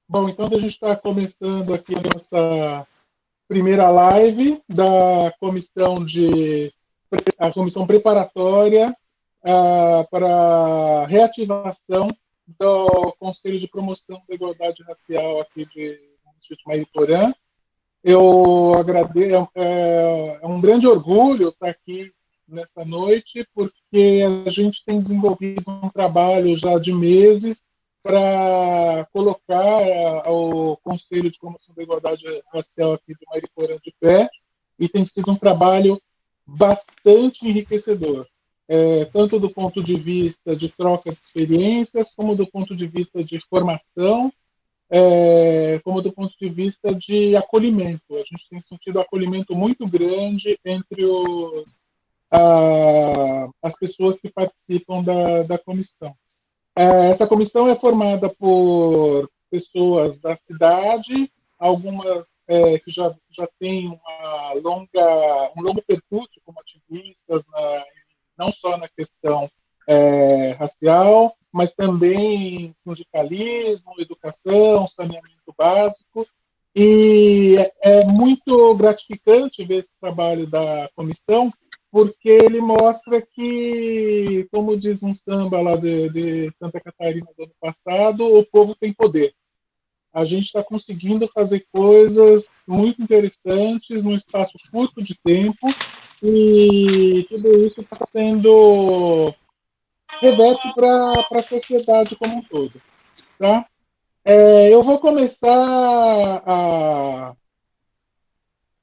Bom, então a gente está começando aqui a nossa primeira live da a comissão preparatória para a reativação do Conselho de Promoção da Igualdade Racial aqui do Instituto Mariporã. Eu agradeço, é um grande orgulho estar aqui nessa noite, porque a gente tem desenvolvido um trabalho já de meses para colocar o Conselho de Promoção da Igualdade Racial aqui de Mariporã de pé, e tem sido um trabalho bastante enriquecedor, tanto do ponto de vista de troca de experiências, como do ponto de vista de formação, como do ponto de vista de acolhimento. A gente tem sentido um acolhimento muito grande entre as pessoas que participam da comissão. Essa comissão é formada por pessoas da cidade, algumas que já têm um longo percurso como ativistas, não só na questão racial, mas também sindicalismo, educação, saneamento básico. E é muito gratificante ver esse trabalho da comissão, porque ele mostra que, como diz um samba lá de Santa Catarina do ano passado, o povo tem poder. A gente está conseguindo fazer coisas muito interessantes num espaço curto de tempo, e tudo isso está sendo reverte para a sociedade como um todo. Tá? Eu vou começar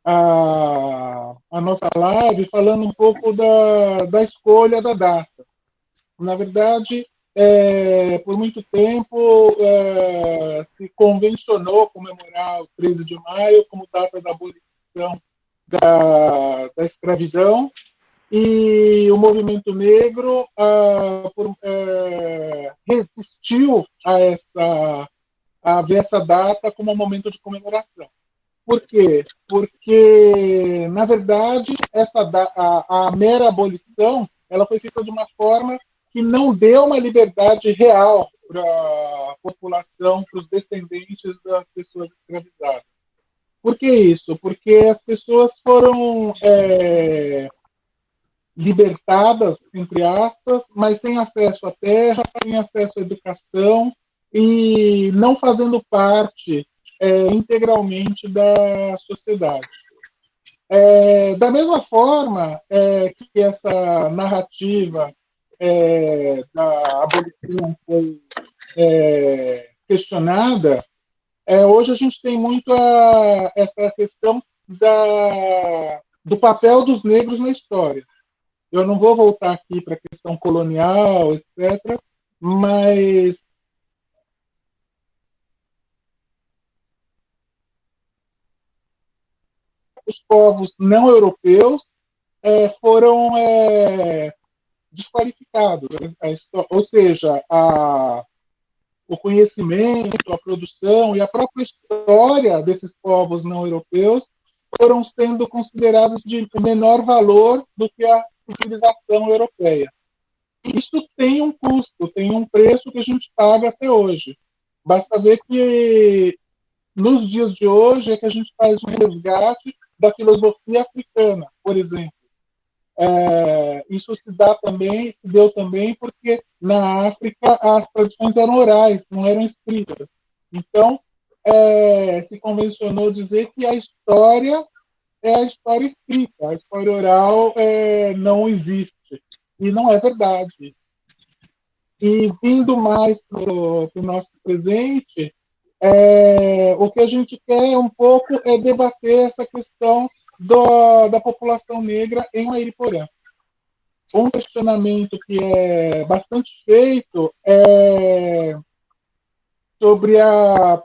a nossa live falando um pouco da escolha da data. Na verdade, por muito tempo se convencionou comemorar o 13 de maio como data da abolição da escravidão, e o movimento negro resistiu a ver essa data como um momento de comemoração. Por quê? Porque, na verdade, a mera abolição ela foi feita de uma forma que não deu uma liberdade real para a população, para os descendentes das pessoas escravizadas. Por que isso? Porque as pessoas foram libertadas, entre aspas, mas sem acesso à terra, sem acesso à educação e não fazendo parte integralmente da sociedade. Da mesma forma que essa narrativa da abolição foi questionada, hoje a gente tem muito essa questão do papel dos negros na história. Eu não vou voltar aqui para a questão colonial, etc., mas os povos não europeus foram desqualificados. Ou seja, o conhecimento, a produção e a própria história desses povos não europeus foram sendo considerados de menor valor do que a civilização europeia. Isso tem um custo, tem um preço que a gente paga até hoje. Basta ver que nos dias de hoje é que a gente faz um resgate da filosofia africana, por exemplo. Isso se deu também porque na África as tradições eram orais, não eram escritas. Então, se convencionou dizer que a história é a história escrita, a história oral não existe. E não é verdade. E vindo mais para o nosso presente, o que a gente quer um pouco é debater essa questão da população negra em Mariporã. Um questionamento que é bastante feito é sobre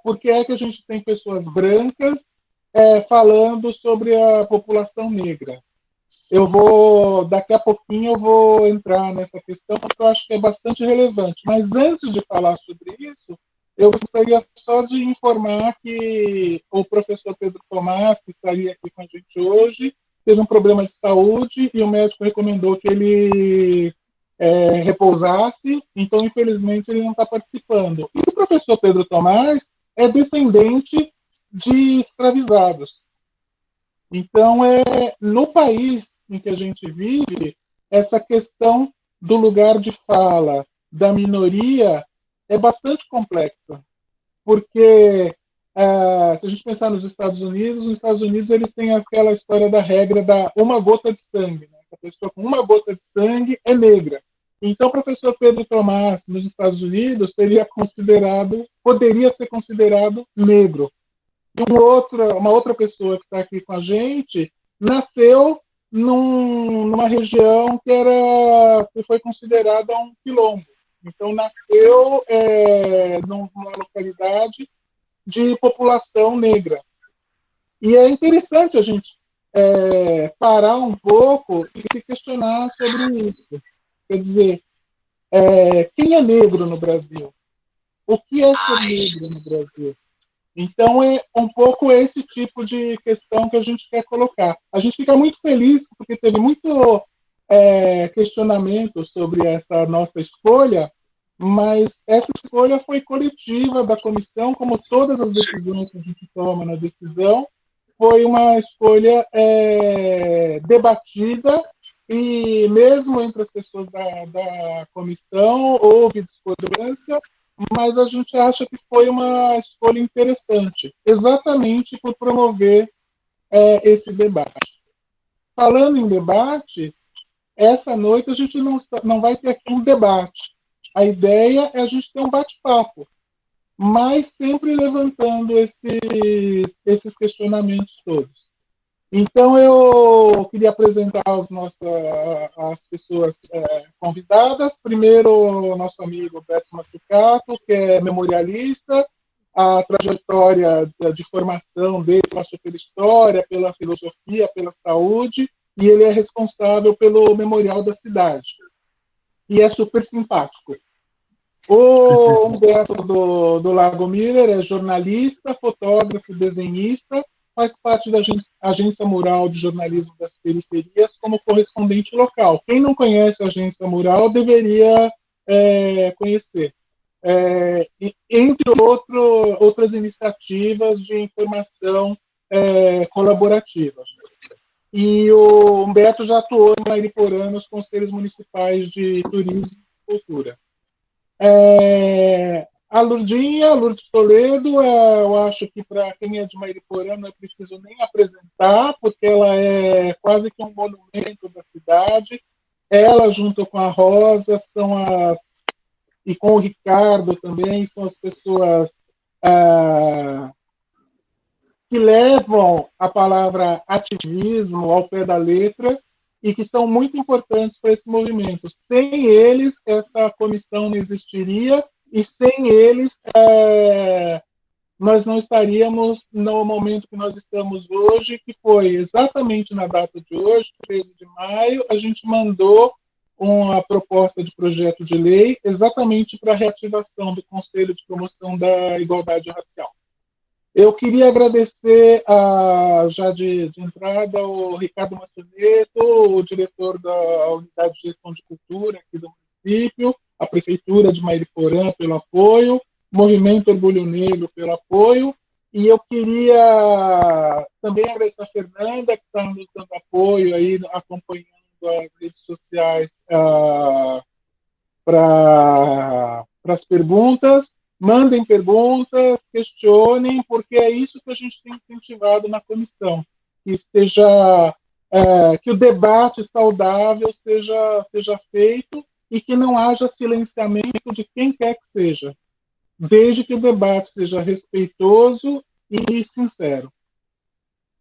por que é que a gente tem pessoas brancas falando sobre a população negra. Daqui a pouquinho eu vou entrar nessa questão, porque eu acho que é bastante relevante. Mas antes de falar sobre isso, eu gostaria só de informar que o professor Pedro Tomás, que estaria aqui com a gente hoje, teve um problema de saúde e o médico recomendou que ele repousasse, então, infelizmente, ele não está participando. E o professor Pedro Tomás é descendente de escravizados. Então, no país em que a gente vive, essa questão do lugar de fala da minoria é bastante complexa, porque se a gente pensar nos Estados Unidos eles têm aquela história da regra da uma gota de sangue, né? A pessoa com uma gota de sangue é negra. Então, o professor Pedro Tomás, nos Estados Unidos, poderia ser considerado negro. Uma outra pessoa que está aqui com a gente nasceu numa região que foi considerada um quilombo. Então, nasceu numa localidade de população negra. E é interessante a gente parar um pouco e se questionar sobre isso. Quer dizer, quem é negro no Brasil? O que é ser negro no Brasil? Então, é um pouco esse tipo de questão que a gente quer colocar. A gente fica muito feliz porque teve muito questionamento sobre essa nossa escolha, mas essa escolha foi coletiva da comissão, como todas as decisões que a gente toma na decisão, foi uma escolha debatida e mesmo entre as pessoas da comissão houve discordância, mas a gente acha que foi uma escolha interessante, exatamente por promover esse debate. Falando em debate, essa noite a gente não vai ter aqui um debate. A ideia é a gente ter um bate-papo, mas sempre levantando esses questionamentos todos. Então, eu queria apresentar as pessoas convidadas. Primeiro, o nosso amigo Beto Massucato, que é memorialista. A trajetória de formação dele passou pela história, pela filosofia, pela saúde, e ele é responsável pelo Memorial da Cidade. E é super simpático. O Humberto do Lago Miller é jornalista, fotógrafo, desenhista, faz parte da Agência Mural de Jornalismo das Periferias como correspondente local. Quem não conhece a Agência Mural deveria conhecer. Entre outras iniciativas de informação colaborativa. E o Humberto já atuou em Mariporã nos conselhos municipais de turismo e cultura. A Lourdes Toledo, eu acho que para quem é de Mariporã não é preciso nem apresentar, porque ela é quase que um monumento da cidade. Ela, junto com a Rosa, e com o Ricardo também, são as pessoas que levam a palavra ativismo ao pé da letra e que são muito importantes para esse movimento. Sem eles, essa comissão não existiria e sem eles, nós não estaríamos no momento que nós estamos hoje, que foi exatamente na data de hoje, 13 de maio, a gente mandou uma proposta de projeto de lei exatamente para a reativação do Conselho de Promoção da Igualdade Racial. Eu queria agradecer, já de entrada, o Ricardo Massoneto, o diretor da Unidade de Gestão de Cultura aqui do município, a Prefeitura de Mariporã pelo apoio, o Movimento Orgulho Negro pelo apoio, e eu queria também agradecer a Fernanda, que está nos dando apoio, aí, acompanhando as redes sociais para as perguntas. Mandem perguntas, questionem, porque é isso que a gente tem incentivado na comissão, que o debate saudável seja feito e que não haja silenciamento de quem quer que seja, desde que o debate seja respeitoso e sincero.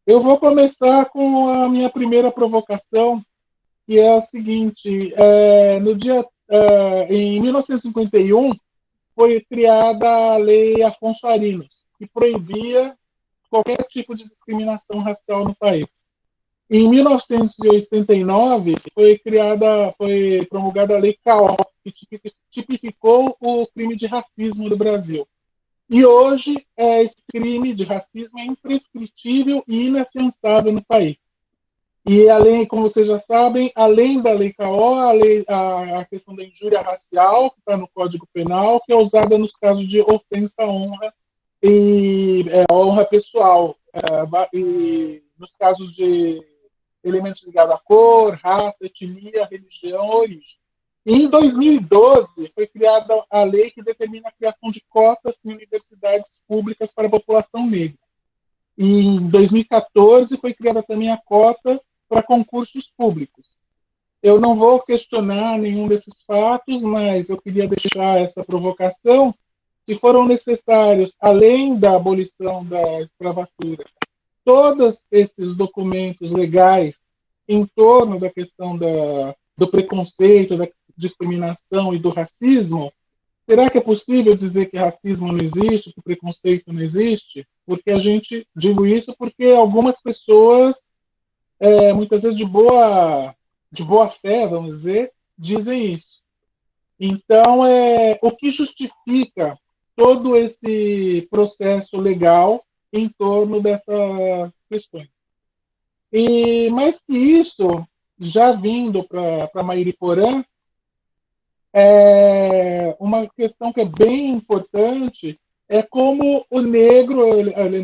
Eu vou começar com a minha primeira provocação, que é a seguinte: em 1951, foi criada a Lei Afonso Arinos, que proibia qualquer tipo de discriminação racial no país. Em 1989, foi promulgada a Lei CAO, que tipificou o crime de racismo no Brasil. E hoje, esse crime de racismo é imprescritível e inafiançável no país. E, como vocês já sabem, além da Lei CAO, a questão da injúria racial, que está no Código Penal, que é usada nos casos de ofensa à honra e honra pessoal. E nos casos de elementos ligados à cor, raça, etnia, religião ou origem. E em 2012 foi criada a lei que determina a criação de cotas em universidades públicas para a população negra. E em 2014 foi criada também a cota para concursos públicos. Eu não vou questionar nenhum desses fatos, mas eu queria deixar essa provocação que foram necessários, além da abolição da escravatura, todos esses documentos legais em torno da questão do preconceito, da discriminação e do racismo. Será que é possível dizer que racismo não existe, que preconceito não existe? Porque a gente, digo isso porque algumas pessoas, muitas vezes de boa fé, vamos dizer, dizem isso. Então, o que justifica todo esse processo legal em torno dessas questões? E mais que isso, já vindo para Mairiporã, uma questão que é bem importante é como o negro,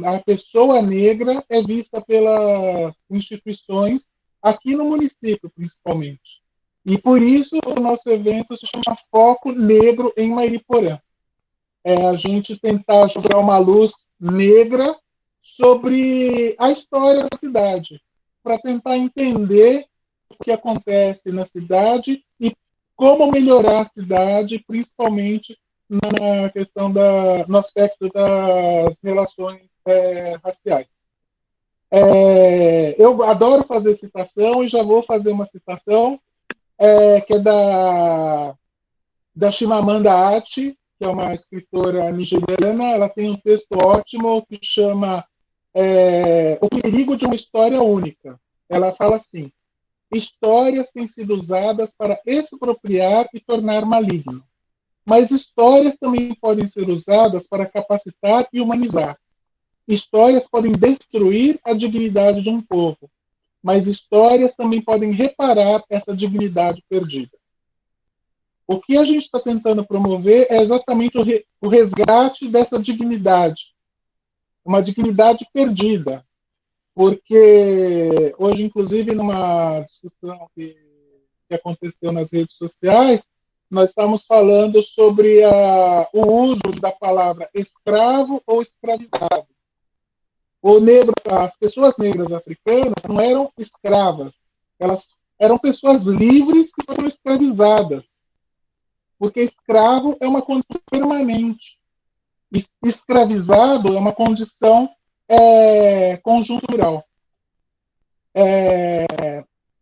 a pessoa negra é vista pelas instituições aqui no município, principalmente. E por isso o nosso evento se chama Foco Negro em Mairiporã. É a gente tentar jogar uma luz negra sobre a história da cidade, para tentar entender o que acontece na cidade e como melhorar a cidade, principalmente na questão no aspecto das relações raciais. Eu adoro fazer citação e já vou fazer uma citação que é da Chimamanda Adichie, que é uma escritora nigeriana. Ela tem um texto ótimo que chama O Perigo de uma História Única. Ela fala assim: histórias têm sido usadas para expropriar e tornar maligno. Mas histórias também podem ser usadas para capacitar e humanizar. Histórias podem destruir a dignidade de um povo, mas histórias também podem reparar essa dignidade perdida. O que a gente está tentando promover é exatamente o resgate dessa dignidade, uma dignidade perdida, porque hoje, inclusive, numa discussão que aconteceu nas redes sociais, nós estamos falando sobre o uso da palavra escravo ou escravizado. As pessoas negras africanas não eram escravas, elas eram pessoas livres que foram escravizadas, porque escravo é uma condição permanente, escravizado é uma condição conjuntural.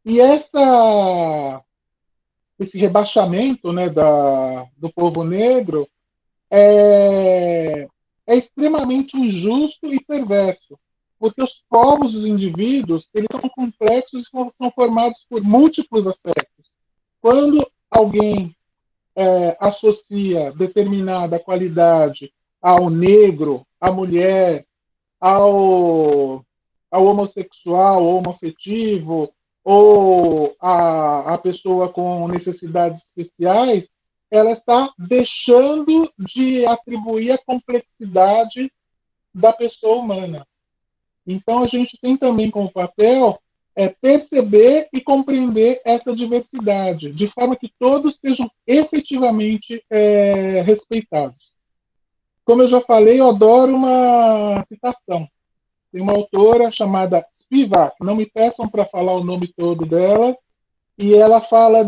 E esse rebaixamento, né, do povo negro é extremamente injusto e perverso, porque os povos, os indivíduos, eles são complexos e são formados por múltiplos aspectos. Quando alguém associa determinada qualidade ao negro, à mulher, ao homossexual, ou homoafetivo, ou a pessoa com necessidades especiais, ela está deixando de atribuir a complexidade da pessoa humana. Então, a gente tem também como papel perceber e compreender essa diversidade, de forma que todos sejam efetivamente respeitados. Como eu já falei, eu adoro uma citação. Tem uma autora chamada Spivak, não me peçam para falar o nome todo dela, e ela fala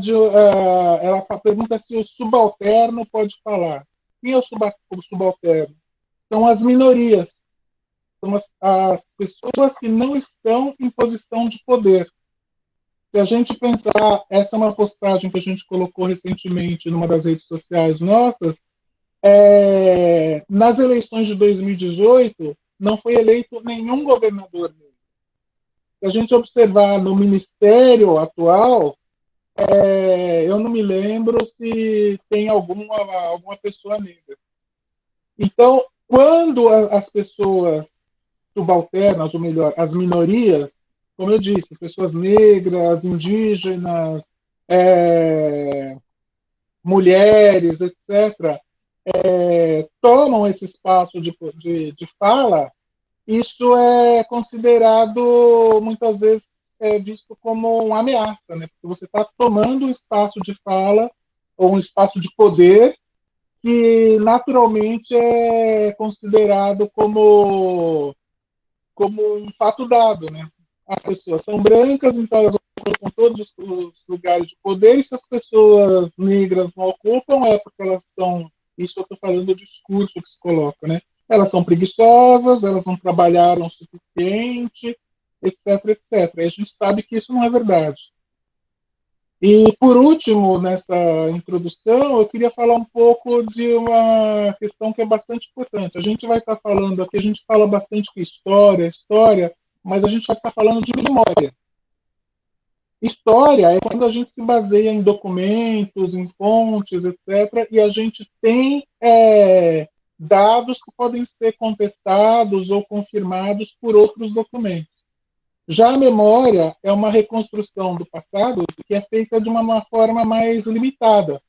ela pergunta se o subalterno pode falar. Quem é o subalterno? São as minorias, são as pessoas que não estão em posição de poder. Se a gente pensar, essa é uma postagem que a gente colocou recentemente numa das redes sociais nossas, nas eleições de 2018, não foi eleito nenhum governador negro. Se a gente observar no ministério atual, eu não me lembro se tem alguma pessoa negra. Então, quando as pessoas subalternas, ou melhor, as minorias, como eu disse, as pessoas negras, indígenas, mulheres, etc., tomam esse espaço de fala, isso é considerado, muitas vezes, visto como uma ameaça, né? Porque você está tomando um espaço de fala ou um espaço de poder que naturalmente é considerado como um fato dado, né? As pessoas são brancas, então elas ocupam todos os lugares de poder, e se as pessoas negras não ocupam, é porque elas são, isso eu estou falando do discurso que se coloca, né? Elas são preguiçosas, elas não trabalharam o suficiente, etc, etc. E a gente sabe que isso não é verdade. E, por último, nessa introdução, eu queria falar um pouco de uma questão que é bastante importante. A gente vai estar falando aqui, a gente fala bastante de história, mas a gente vai estar falando de memória. História é quando a gente se baseia em documentos, em fontes, etc., e a gente tem dados que podem ser contestados ou confirmados por outros documentos. Já a memória é uma reconstrução do passado que é feita de uma forma mais limitada.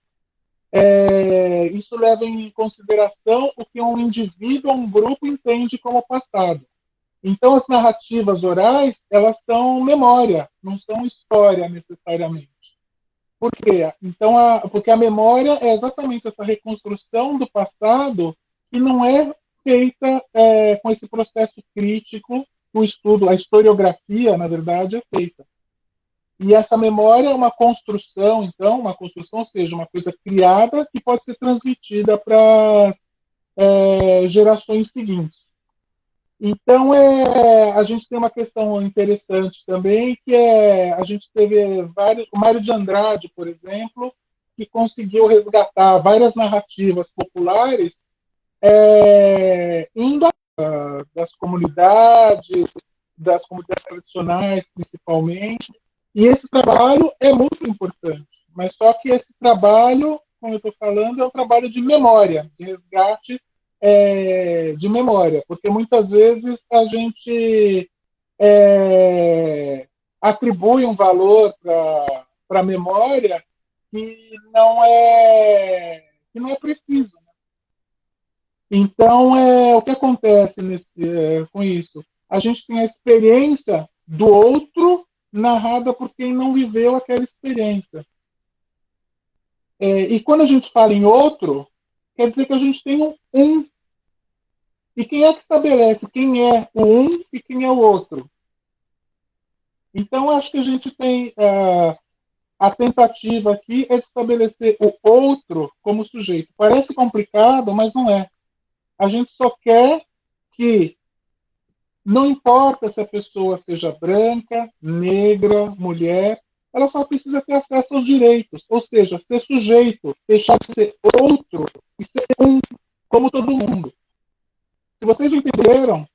Isso leva em consideração o que um indivíduo ou um grupo entende como passado. Então, as narrativas orais, elas são memória, não são história necessariamente. Por quê? Então, porque a memória é exatamente essa reconstrução do passado que não é feita com esse processo crítico, o estudo, a historiografia, na verdade, é feita. E essa memória é uma construção, então, uma construção, ou seja, uma coisa criada que pode ser transmitida para as gerações seguintes. Então, a gente tem uma questão interessante também, que a gente teve vários, o Mário de Andrade, por exemplo, que conseguiu resgatar várias narrativas populares indo das comunidades tradicionais, principalmente, e esse trabalho é muito importante, mas só que esse trabalho, como eu estou falando, é um trabalho de memória, de resgate de memória, porque muitas vezes a gente atribui um valor para a memória que não é preciso. Então, o que acontece com isso? A gente tem a experiência do outro narrada por quem não viveu aquela experiência. E quando a gente fala em outro, quer dizer que a gente tem um. E quem é que estabelece quem é o um e quem é o outro? Então, acho que a gente tem a tentativa aqui é de estabelecer o outro como sujeito. Parece complicado, mas não é. A gente só quer que não importa se a pessoa seja branca, negra, mulher, ela só precisa ter acesso aos direitos, ou seja, ser sujeito, deixar de ser outro e ser um, como todo mundo. Se vocês entenderam,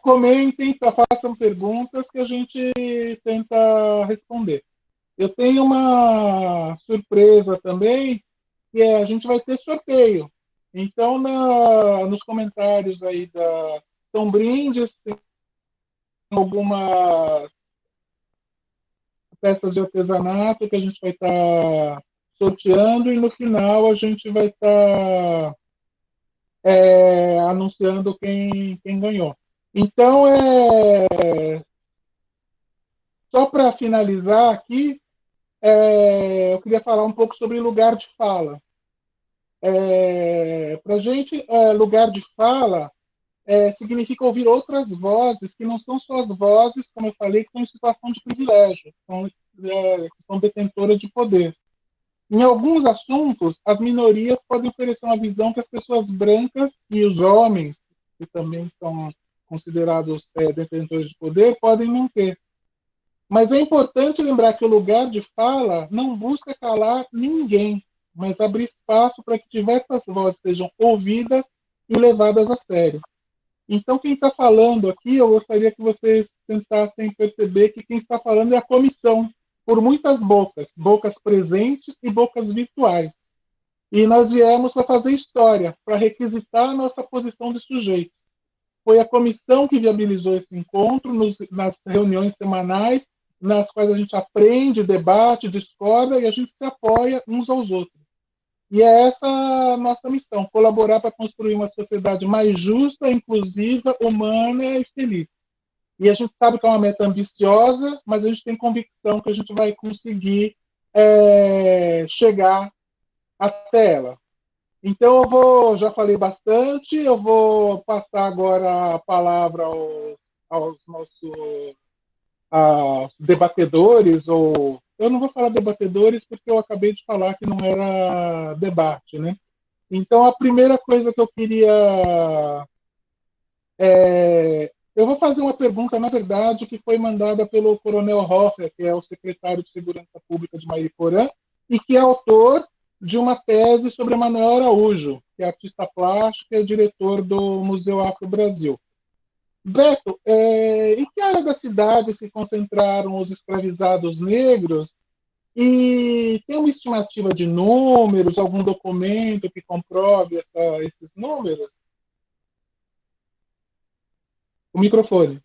comentem, façam perguntas que a gente tenta responder. Eu tenho uma surpresa também, que a gente vai ter sorteio. Então, nos comentários aí são brindes, tem algumas peças de artesanato que a gente vai estar sorteando e no final a gente vai estar anunciando quem ganhou. Então, só para finalizar aqui, eu queria falar um pouco sobre lugar de fala. Para a gente, lugar de fala significa ouvir outras vozes que não são só as vozes, como eu falei, que estão em situação de privilégio, que são detentoras de poder. Em alguns assuntos, as minorias podem oferecer uma visão que as pessoas brancas e os homens, que também são considerados detentores de poder, podem não ter. Mas é importante lembrar que o lugar de fala não busca calar ninguém, mas abrir espaço para que diversas vozes sejam ouvidas e levadas a sério. Então, quem está falando aqui, eu gostaria que vocês tentassem perceber que quem está falando é a comissão, por muitas bocas, bocas presentes e bocas virtuais. E nós viemos para fazer história, para requisitar a nossa posição de sujeito. Foi a comissão que viabilizou esse encontro nas reuniões semanais, nas quais a gente aprende, debate, discorda e a gente se apoia uns aos outros. E é essa a nossa missão, colaborar para construir uma sociedade mais justa, inclusiva, humana e feliz. E a gente sabe que é uma meta ambiciosa, mas a gente tem convicção que a gente vai conseguir chegar até ela. Então já falei bastante, eu vou passar agora a palavra aos nossos debatedores, ou eu não vou falar debatedores porque eu acabei de falar que não era debate, né? Então a primeira coisa que eu queria eu vou fazer uma pergunta, na verdade, que foi mandada pelo Coronel Hoffer, que é o secretário de Segurança Pública de Mariporã, e que é autor de uma tese sobre Manuel Araújo, que é artista plástico e diretor do Museu Afro Brasil. Beto, em que área da cidade se concentraram os escravizados negros? E tem uma estimativa de números, algum documento que comprove esses números? O microfone.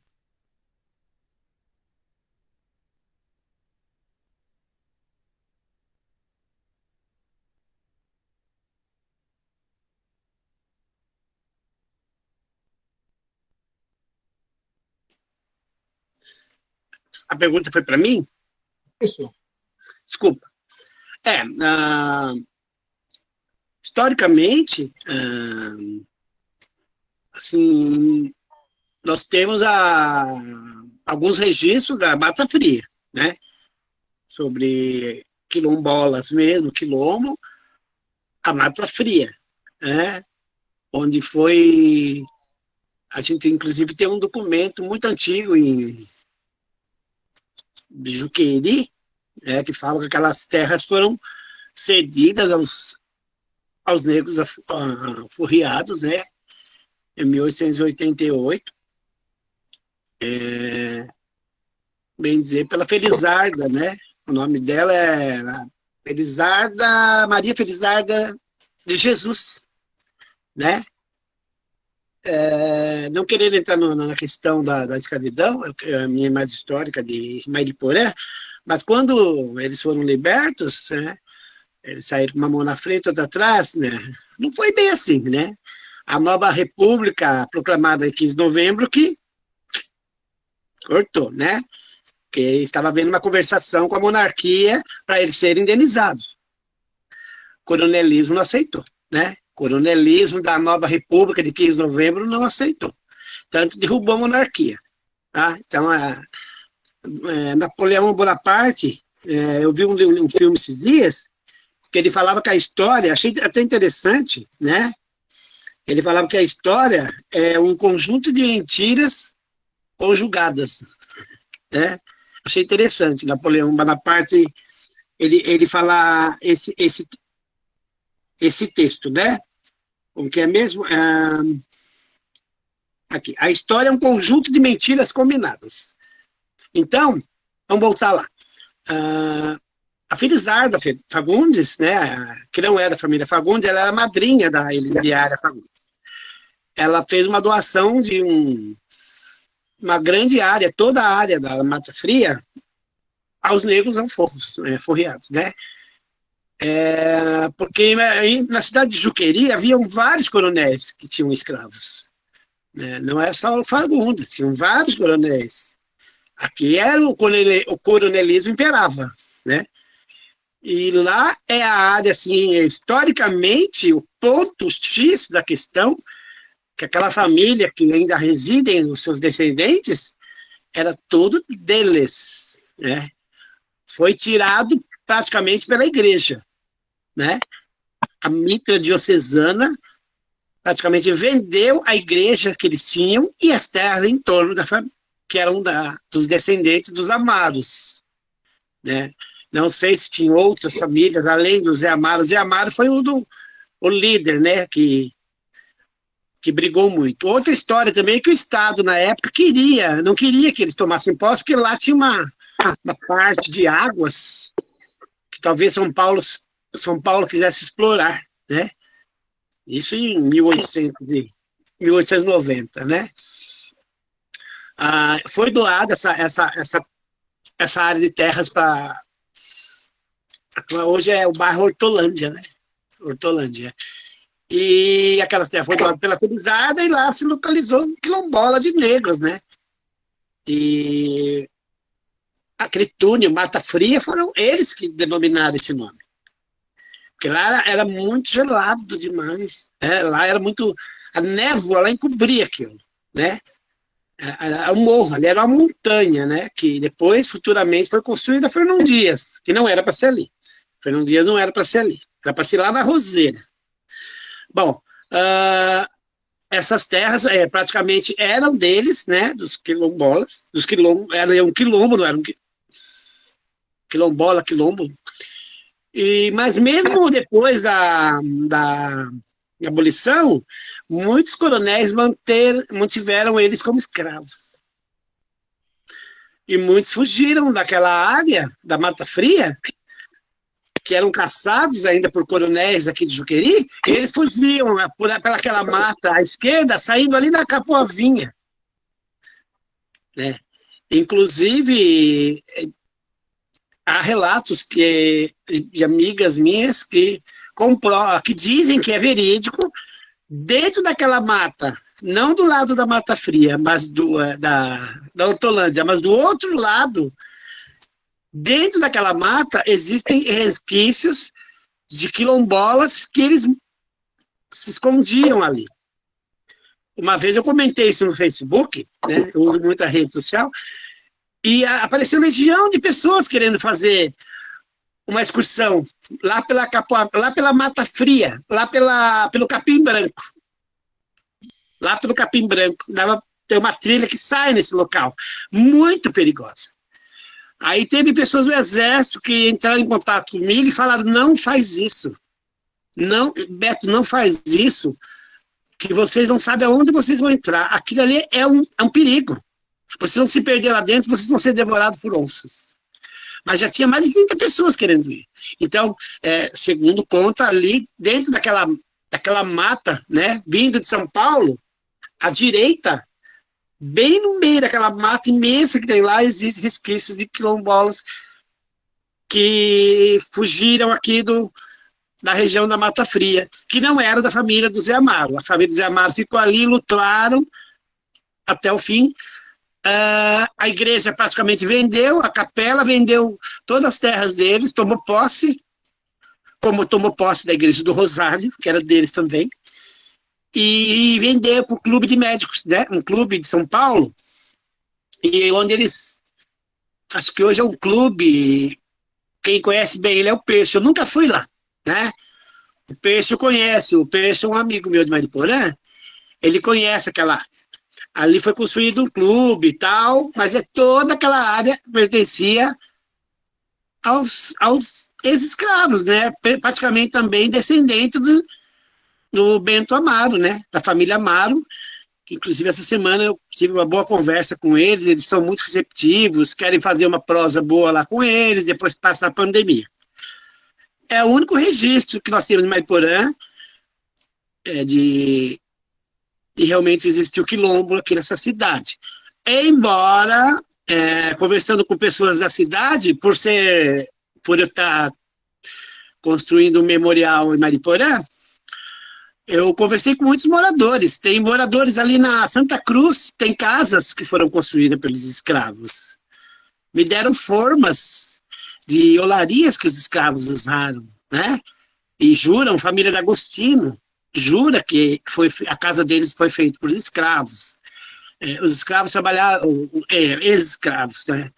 A pergunta foi para mim? Isso. Desculpa. Historicamente, assim, nós temos alguns registros da Mata Fria, né? Sobre quilombolas mesmo, quilombo, a Mata Fria, né? Onde foi... A gente, inclusive, tem um documento muito antigo em Juqueiri, né, que fala que aquelas terras foram cedidas aos negros afurriados, né, em 1888, bem dizer, pela Felizarda, né, o nome dela era Maria Felizarda de Jesus, né, não querendo entrar na questão da escravidão, a minha é mais histórica de Mariporã, mas quando eles foram libertos, né, eles saíram com uma mão na frente, outra atrás, né, não foi bem assim, né, a nova república proclamada em 15 de novembro que cortou, né, que estava havendo uma conversação com a monarquia para eles serem indenizados. O coronelismo não aceitou, né, coronelismo da nova república de 15 de novembro não aceitou. Tanto derrubou a monarquia. Tá? Então, Napoleão Bonaparte, eu vi um filme esses dias, que ele falava que a história, achei até interessante, né? Ele falava que a história é um conjunto de mentiras conjugadas, né? Achei interessante, Napoleão Bonaparte, ele fala esse texto, né? O que é mesmo? Aqui. A história é um conjunto de mentiras combinadas. Então, vamos voltar lá. A Felizarda Fagundes, né, que não é da família Fagundes, ela era madrinha da Elisiária Fagundes. Ela fez uma doação de uma grande área, toda a área da Mata Fria, aos negros alforriados, né? Porque na cidade de Juquerí haviam vários coronéis que tinham escravos. Né? Não é só o Fagundes, tinham vários coronéis. Aqui era o coronelismo imperava, né? E lá é a área, assim, historicamente, o ponto X da questão, que aquela família que ainda residem, os seus descendentes, era tudo deles, né? Foi tirado praticamente pela igreja, né? A mitra diocesana praticamente vendeu a igreja que eles tinham e as terras em torno da família, que eram dos descendentes dos Amados, né? Não sei se tinha outras famílias, além do Zé Amaro. Zé Amaro foi o líder, né, que brigou muito. Outra história também é que o Estado, na época, não queria que eles tomassem posse, porque lá tinha uma parte de águas que talvez São Paulo quisesse explorar, né? Isso em 1890, né? Foi doada essa área de terras para... Hoje é o bairro Hortolândia, né? Hortolândia. E aquelas terras foram doadas pela Felizarda e lá se localizou um quilombola de negros, né? E aquele túnel, Mata Fria, foram eles que denominaram esse nome. Porque lá era muito gelado demais. Lá era muito... A névoa lá encobria aquilo, né? O morro, ali era uma montanha, né? Que depois, futuramente, foi construída Fernão Dias, que não era para ser ali. Fernão Dias não era para ser ali. Era para ser lá na Roseira. Bom, essas terras praticamente eram deles, né? Dos quilombolas. Era um quilombo, não era um quilombola, quilombo. Mas mesmo depois da abolição, muitos coronéis mantiveram eles como escravos. E muitos fugiram daquela área da Mata Fria, que eram caçados ainda por coronéis aqui de Juqueri, e eles fugiam pelaquela mata à esquerda, saindo ali na Capoavinha. Né? Inclusive, há relatos de amigas minhas que dizem que é verídico, dentro daquela mata, não do lado da Mata Fria, mas da Hortolândia, mas do outro lado, dentro daquela mata, existem resquícios de quilombolas que eles se escondiam ali. Uma vez eu comentei isso no Facebook, né? Eu uso muito a rede social, e apareceu legião de pessoas querendo fazer uma excursão lá pela Mata Fria, lá pelo Capim Branco. Lá pelo Capim Branco. Tem uma trilha que sai nesse local, muito perigosa. Aí teve pessoas do Exército que entraram em contato comigo e falaram, não faz isso. Não, Beto, não faz isso, que vocês não sabem aonde vocês vão entrar. Aquilo ali é um perigo. Vocês vão se perder lá dentro, vocês vão ser devorados por onças. Mas já tinha mais de 30 pessoas querendo ir. Então, segundo conta, ali dentro daquela mata, né, vindo de São Paulo, à direita, bem no meio daquela mata imensa que tem lá, existem resquícios de quilombolas que fugiram aqui da região da Mata Fria, que não era da família do Zé Amaro. A família do Zé Amaro ficou ali, lutaram até o fim. A igreja praticamente vendeu, a capela vendeu todas as terras deles, tomou posse, como tomou posse da igreja do Rosário, que era deles também, e vendeu para o clube de médicos, né? Um clube de São Paulo, e onde eles, acho que hoje é um clube, quem conhece bem ele é o Peixe, eu nunca fui lá, né? O Peixe conhece, o Peixe é um amigo meu de Mariporã, ele conhece aquela área. Ali foi construído um clube e tal, mas toda aquela área pertencia aos ex-escravos, né? Praticamente também descendente do Bento Amaro, né? Da família Amaro, que inclusive essa semana eu tive uma boa conversa com eles são muito receptivos, querem fazer uma prosa boa lá com eles, depois passa a pandemia. É o único registro que nós temos em Mariporã de realmente existir o quilombo aqui nessa cidade. Embora, conversando com pessoas da cidade, por eu estar construindo um memorial em Mariporã, eu conversei com muitos moradores. Tem moradores ali na Santa Cruz, tem casas que foram construídas pelos escravos. Me deram formas de olarias que os escravos usaram, né? E juram, família D'Agostino, jura que a casa deles foi feita por escravos. Os escravos trabalharam, ex-escravos, né?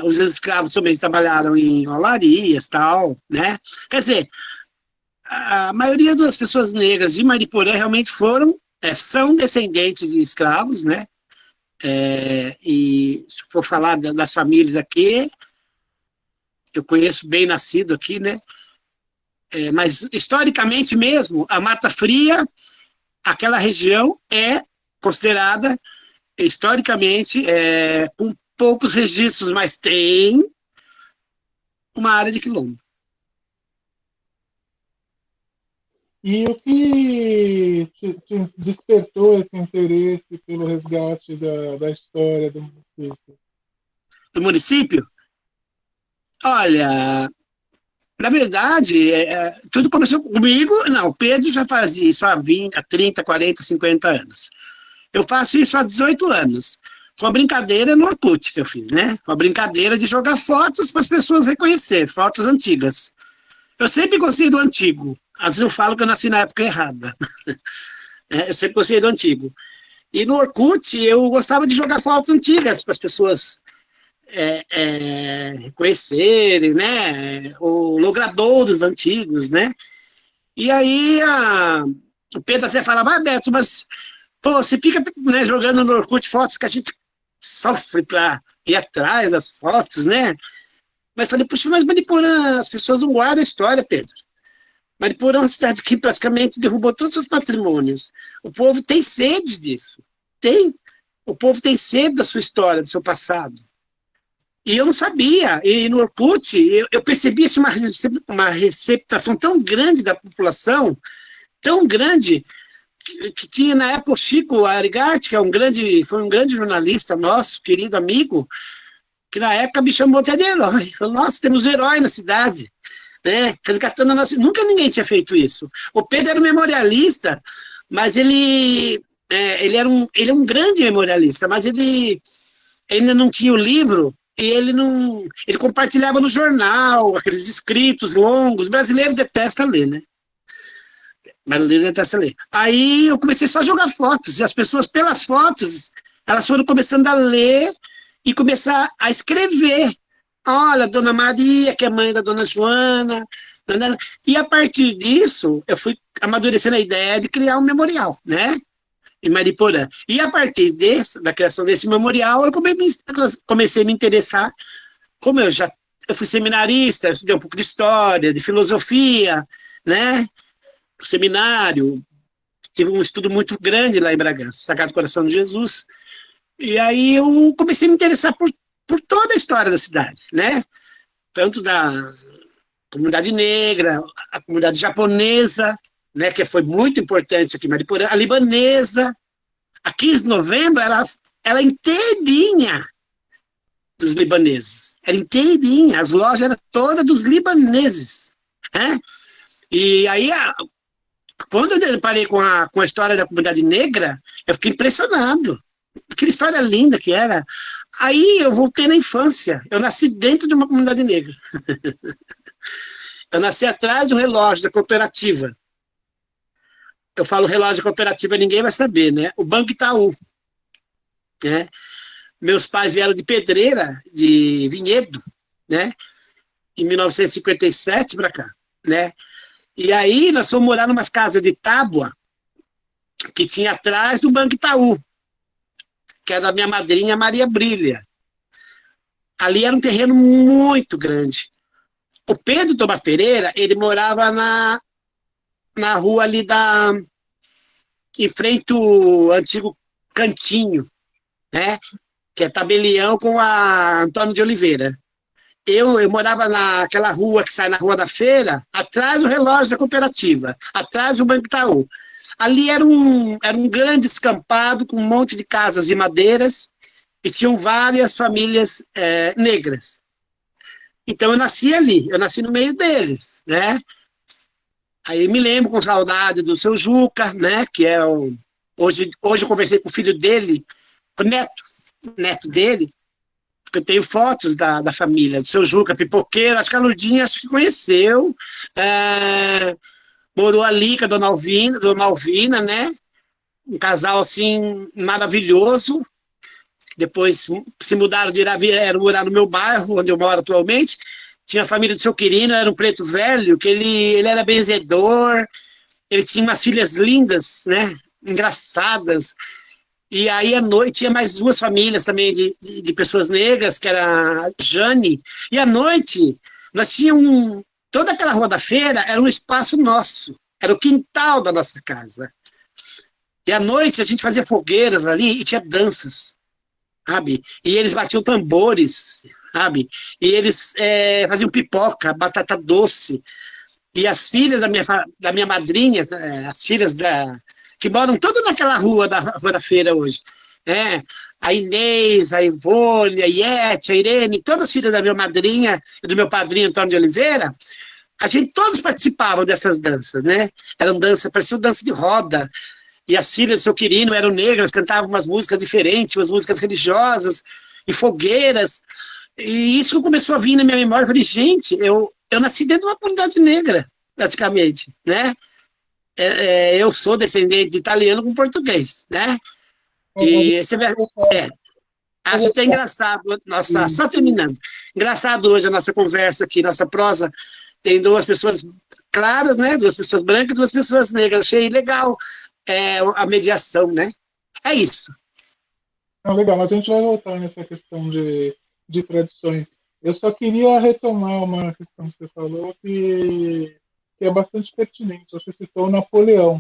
Os ex-escravos também trabalharam em olarias, tal, né? Quer dizer, a maioria das pessoas negras de Mariporã realmente são descendentes de escravos, né? E se for falar das famílias aqui, eu conheço bem nascido aqui, né? Mas historicamente mesmo, a Mata Fria, aquela região é considerada historicamente com poucos registros, mas tem uma área de quilombo. E o que te despertou esse interesse pelo resgate da história do município? Do município? Olha, Na verdade, tudo começou comigo. Não, o Pedro já fazia isso há 20, há 30, 40, 50 anos. Eu faço isso há 18 anos. Foi uma brincadeira no Orkut que eu fiz, né? Uma brincadeira de jogar fotos para as pessoas reconhecer, fotos antigas. Eu sempre gostei do antigo. Às vezes eu falo que eu nasci na época errada. Eu sempre gostei do antigo. E no Orkut eu gostava de jogar fotos antigas para as pessoas reconhecerem, né? O logradouros antigos, né? E aí o Pedro até falava, Beto, mas pô, você fica, né, jogando no Orkut fotos que a gente sofre para ir atrás das fotos, né? Mas falei, puxa, mas Mariporã, as pessoas não guardam a história, Pedro. Mariporã é uma cidade que praticamente derrubou todos os patrimônios. O povo tem sede disso. Tem. O povo tem sede da sua história, do seu passado. E eu não sabia. E no Orkut, eu percebi assim, uma receptação tão grande da população, tão grande, que tinha na época o Chico Arigatti, que foi um grande jornalista nosso, querido amigo, que na época me chamou até de herói. Falou, nossa, temos um herói na cidade, né? Resgatando a nossa... Nunca ninguém tinha feito isso. O Pedro era um memorialista, mas ele é um grande memorialista, mas ele ainda não tinha o livro, e ele compartilhava no jornal, aqueles escritos longos. O brasileiro detesta ler, né? Brasileiro detesta ler. Aí eu comecei só a jogar fotos, e as pessoas, pelas fotos, elas foram começando a ler e começar a escrever. Olha, Dona Maria, que é mãe da Dona Joana. E a partir disso, eu fui amadurecendo a ideia de criar um memorial, né? Em Mariporã. E a partir da criação desse memorial, eu comecei a me interessar, como eu fui seminarista, eu estudei um pouco de história, de filosofia, né? O seminário, tive um estudo muito grande lá em Bragança, Sagrado Coração de Jesus, e aí eu comecei a me interessar por toda a história da cidade, né? Tanto da comunidade negra, a comunidade japonesa, né, que foi muito importante aqui em Mariporã, a libanesa. A 15 de novembro, ela inteirinha dos libaneses. Era inteirinha, as lojas eram todas dos libaneses. Né? E aí, quando eu deparei com a história da comunidade negra, eu fiquei impressionado. Aquela história linda que era. Aí eu voltei na infância. Eu nasci dentro de uma comunidade negra. Eu nasci atrás do relógio da cooperativa. Eu falo relógio cooperativa, ninguém vai saber, né? O Banco Itaú. Né? Meus pais vieram de Pedreira, de Vinhedo, né? Em 1957 para cá, né? E aí nós fomos morar numa casa de tábua que tinha atrás do Banco Itaú, que era da minha madrinha Maria Brilha. Ali era um terreno muito grande. O Pedro Tomás Pereira, ele morava na rua ali em frente ao antigo Cantinho, né? Que é tabelião com a Antônio de Oliveira. Eu morava naquela rua que sai na Rua da Feira, atrás do relógio da cooperativa, atrás do Banco Itaú. Ali era um grande descampado com um monte de casas de madeiras e tinham várias famílias negras. Então eu nasci ali, eu nasci no meio deles, né? Aí me lembro com saudade do seu Juca, né? Que é hoje eu conversei com o filho dele, com o neto dele, porque eu tenho fotos da família, do seu Juca, pipoqueiro, acho que a Lurdinha conheceu, morou ali com a Dona Alvina, né? Um casal assim maravilhoso. Depois se mudaram de Iraviera, morar no meu bairro, onde eu moro atualmente. Tinha a família do seu Quirino, era um preto velho, que ele era benzedor, ele tinha umas filhas lindas, né? Engraçadas. E aí à noite tinha mais duas famílias também de pessoas negras, que era a Jane. E à noite nós tínhamos toda aquela Rua da Feira era um espaço nosso, era o quintal da nossa casa. E à noite a gente fazia fogueiras ali e tinha danças, sabe? E eles batiam tambores, sabe? E eles faziam pipoca, batata doce. E as filhas da minha madrinha, as filhas que moram todas naquela rua da Feira hoje, a Inês, a Ivone, a Iete, a Irene, todas as filhas da minha madrinha e do meu padrinho Antônio de Oliveira, a gente todos participavam dessas danças, né? Eram danças, pareciam dança de roda. E as filhas do seu Quirino eram negras, cantavam umas músicas diferentes, umas músicas religiosas, e fogueiras. E isso começou a vir na minha memória. Eu falei, gente, eu nasci dentro de uma comunidade negra, praticamente, né? Eu sou descendente de italiano com português, né? E você vê, é, acho até engraçado, nossa, só terminando. Engraçado hoje a nossa conversa aqui, nossa prosa, tem duas pessoas claras, né? Duas pessoas brancas e duas pessoas negras. Achei legal a mediação, né? É isso. Não, legal, mas a gente vai voltar nessa questão de tradições. Eu só queria retomar uma questão que você falou que é bastante pertinente. Você citou o Napoleão.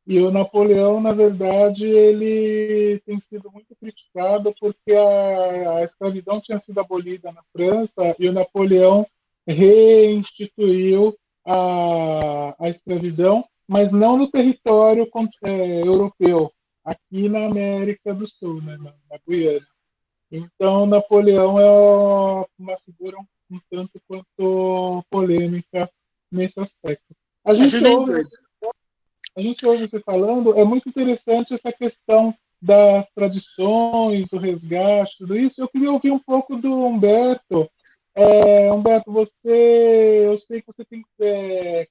E o Napoleão, na verdade, ele tem sido muito criticado porque a escravidão tinha sido abolida na França e o Napoleão reinstituiu a escravidão, mas não no território europeu, aqui na América do Sul, né, na Guiana. Então, Napoleão é uma figura um tanto quanto polêmica nesse aspecto. A Achei gente bem ouve doido. a gente ouve você falando, é muito interessante essa questão das tradições, do resgate, tudo isso. Eu queria ouvir um pouco do Humberto. Humberto, eu sei que você tem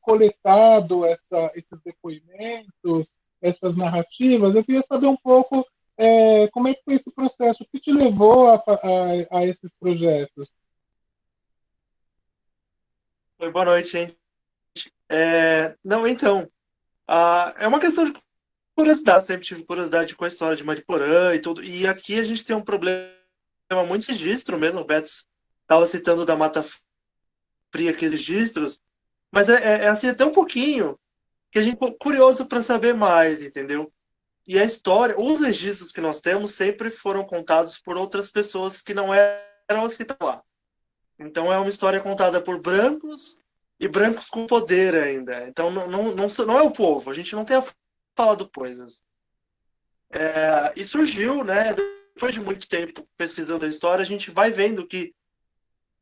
coletado esses depoimentos, essas narrativas. Eu queria saber um pouco como é que foi esse processo, o que te levou a esses projetos? Oi, boa noite, gente. Não, então, é uma questão de curiosidade. Sempre tive curiosidade com a história de Mariporã e tudo. E aqui a gente tem um problema muito de registro mesmo. O Beto estava citando da Mata Fria aqueles registros, mas é assim, até um pouquinho que a gente ficou curioso para saber mais, entendeu? E a história, os registros que nós temos sempre foram contados por outras pessoas que não eram as que estão lá. Então é uma história contada por brancos e brancos com poder ainda. Então não é o povo, a gente não tem a fala do coisas. E surgiu, né, depois de muito tempo pesquisando a história, a gente vai vendo que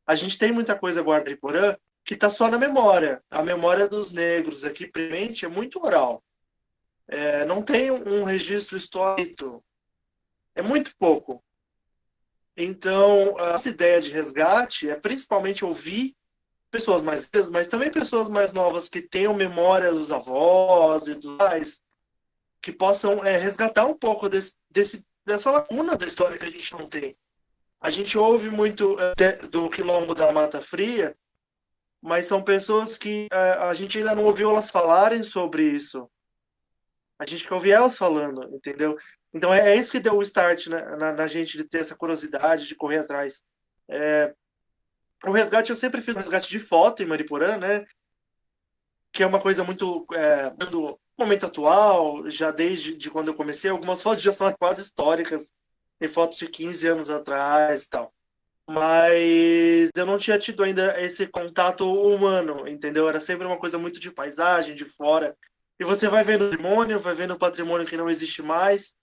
a gente tem muita coisa guardada em Porã que está só na memória. A memória dos negros aqui, primeiramente, é muito oral. Não tem um registro histórico, é muito pouco. Então, a nossa ideia de resgate é principalmente ouvir pessoas mais velhas, mas também pessoas mais novas que tenham memória dos avós e dos pais, que possam resgatar um pouco dessa lacuna da história que a gente não tem. A gente ouve muito do Quilombo da Mata Fria, mas são pessoas que a gente ainda não ouviu elas falarem sobre isso. A gente quer ouvir elas falando, entendeu? Então é isso que deu o start na gente de ter essa curiosidade, de correr atrás. O resgate, eu sempre fiz um resgate de foto em Mariporã, né? Que é uma coisa muito do momento atual, já desde quando eu comecei. Algumas fotos já são quase históricas, tem fotos de 15 anos atrás e tal. Mas eu não tinha tido ainda esse contato humano, entendeu? Era sempre uma coisa muito de paisagem, de fora. E você vai vendo o patrimônio que não existe mais.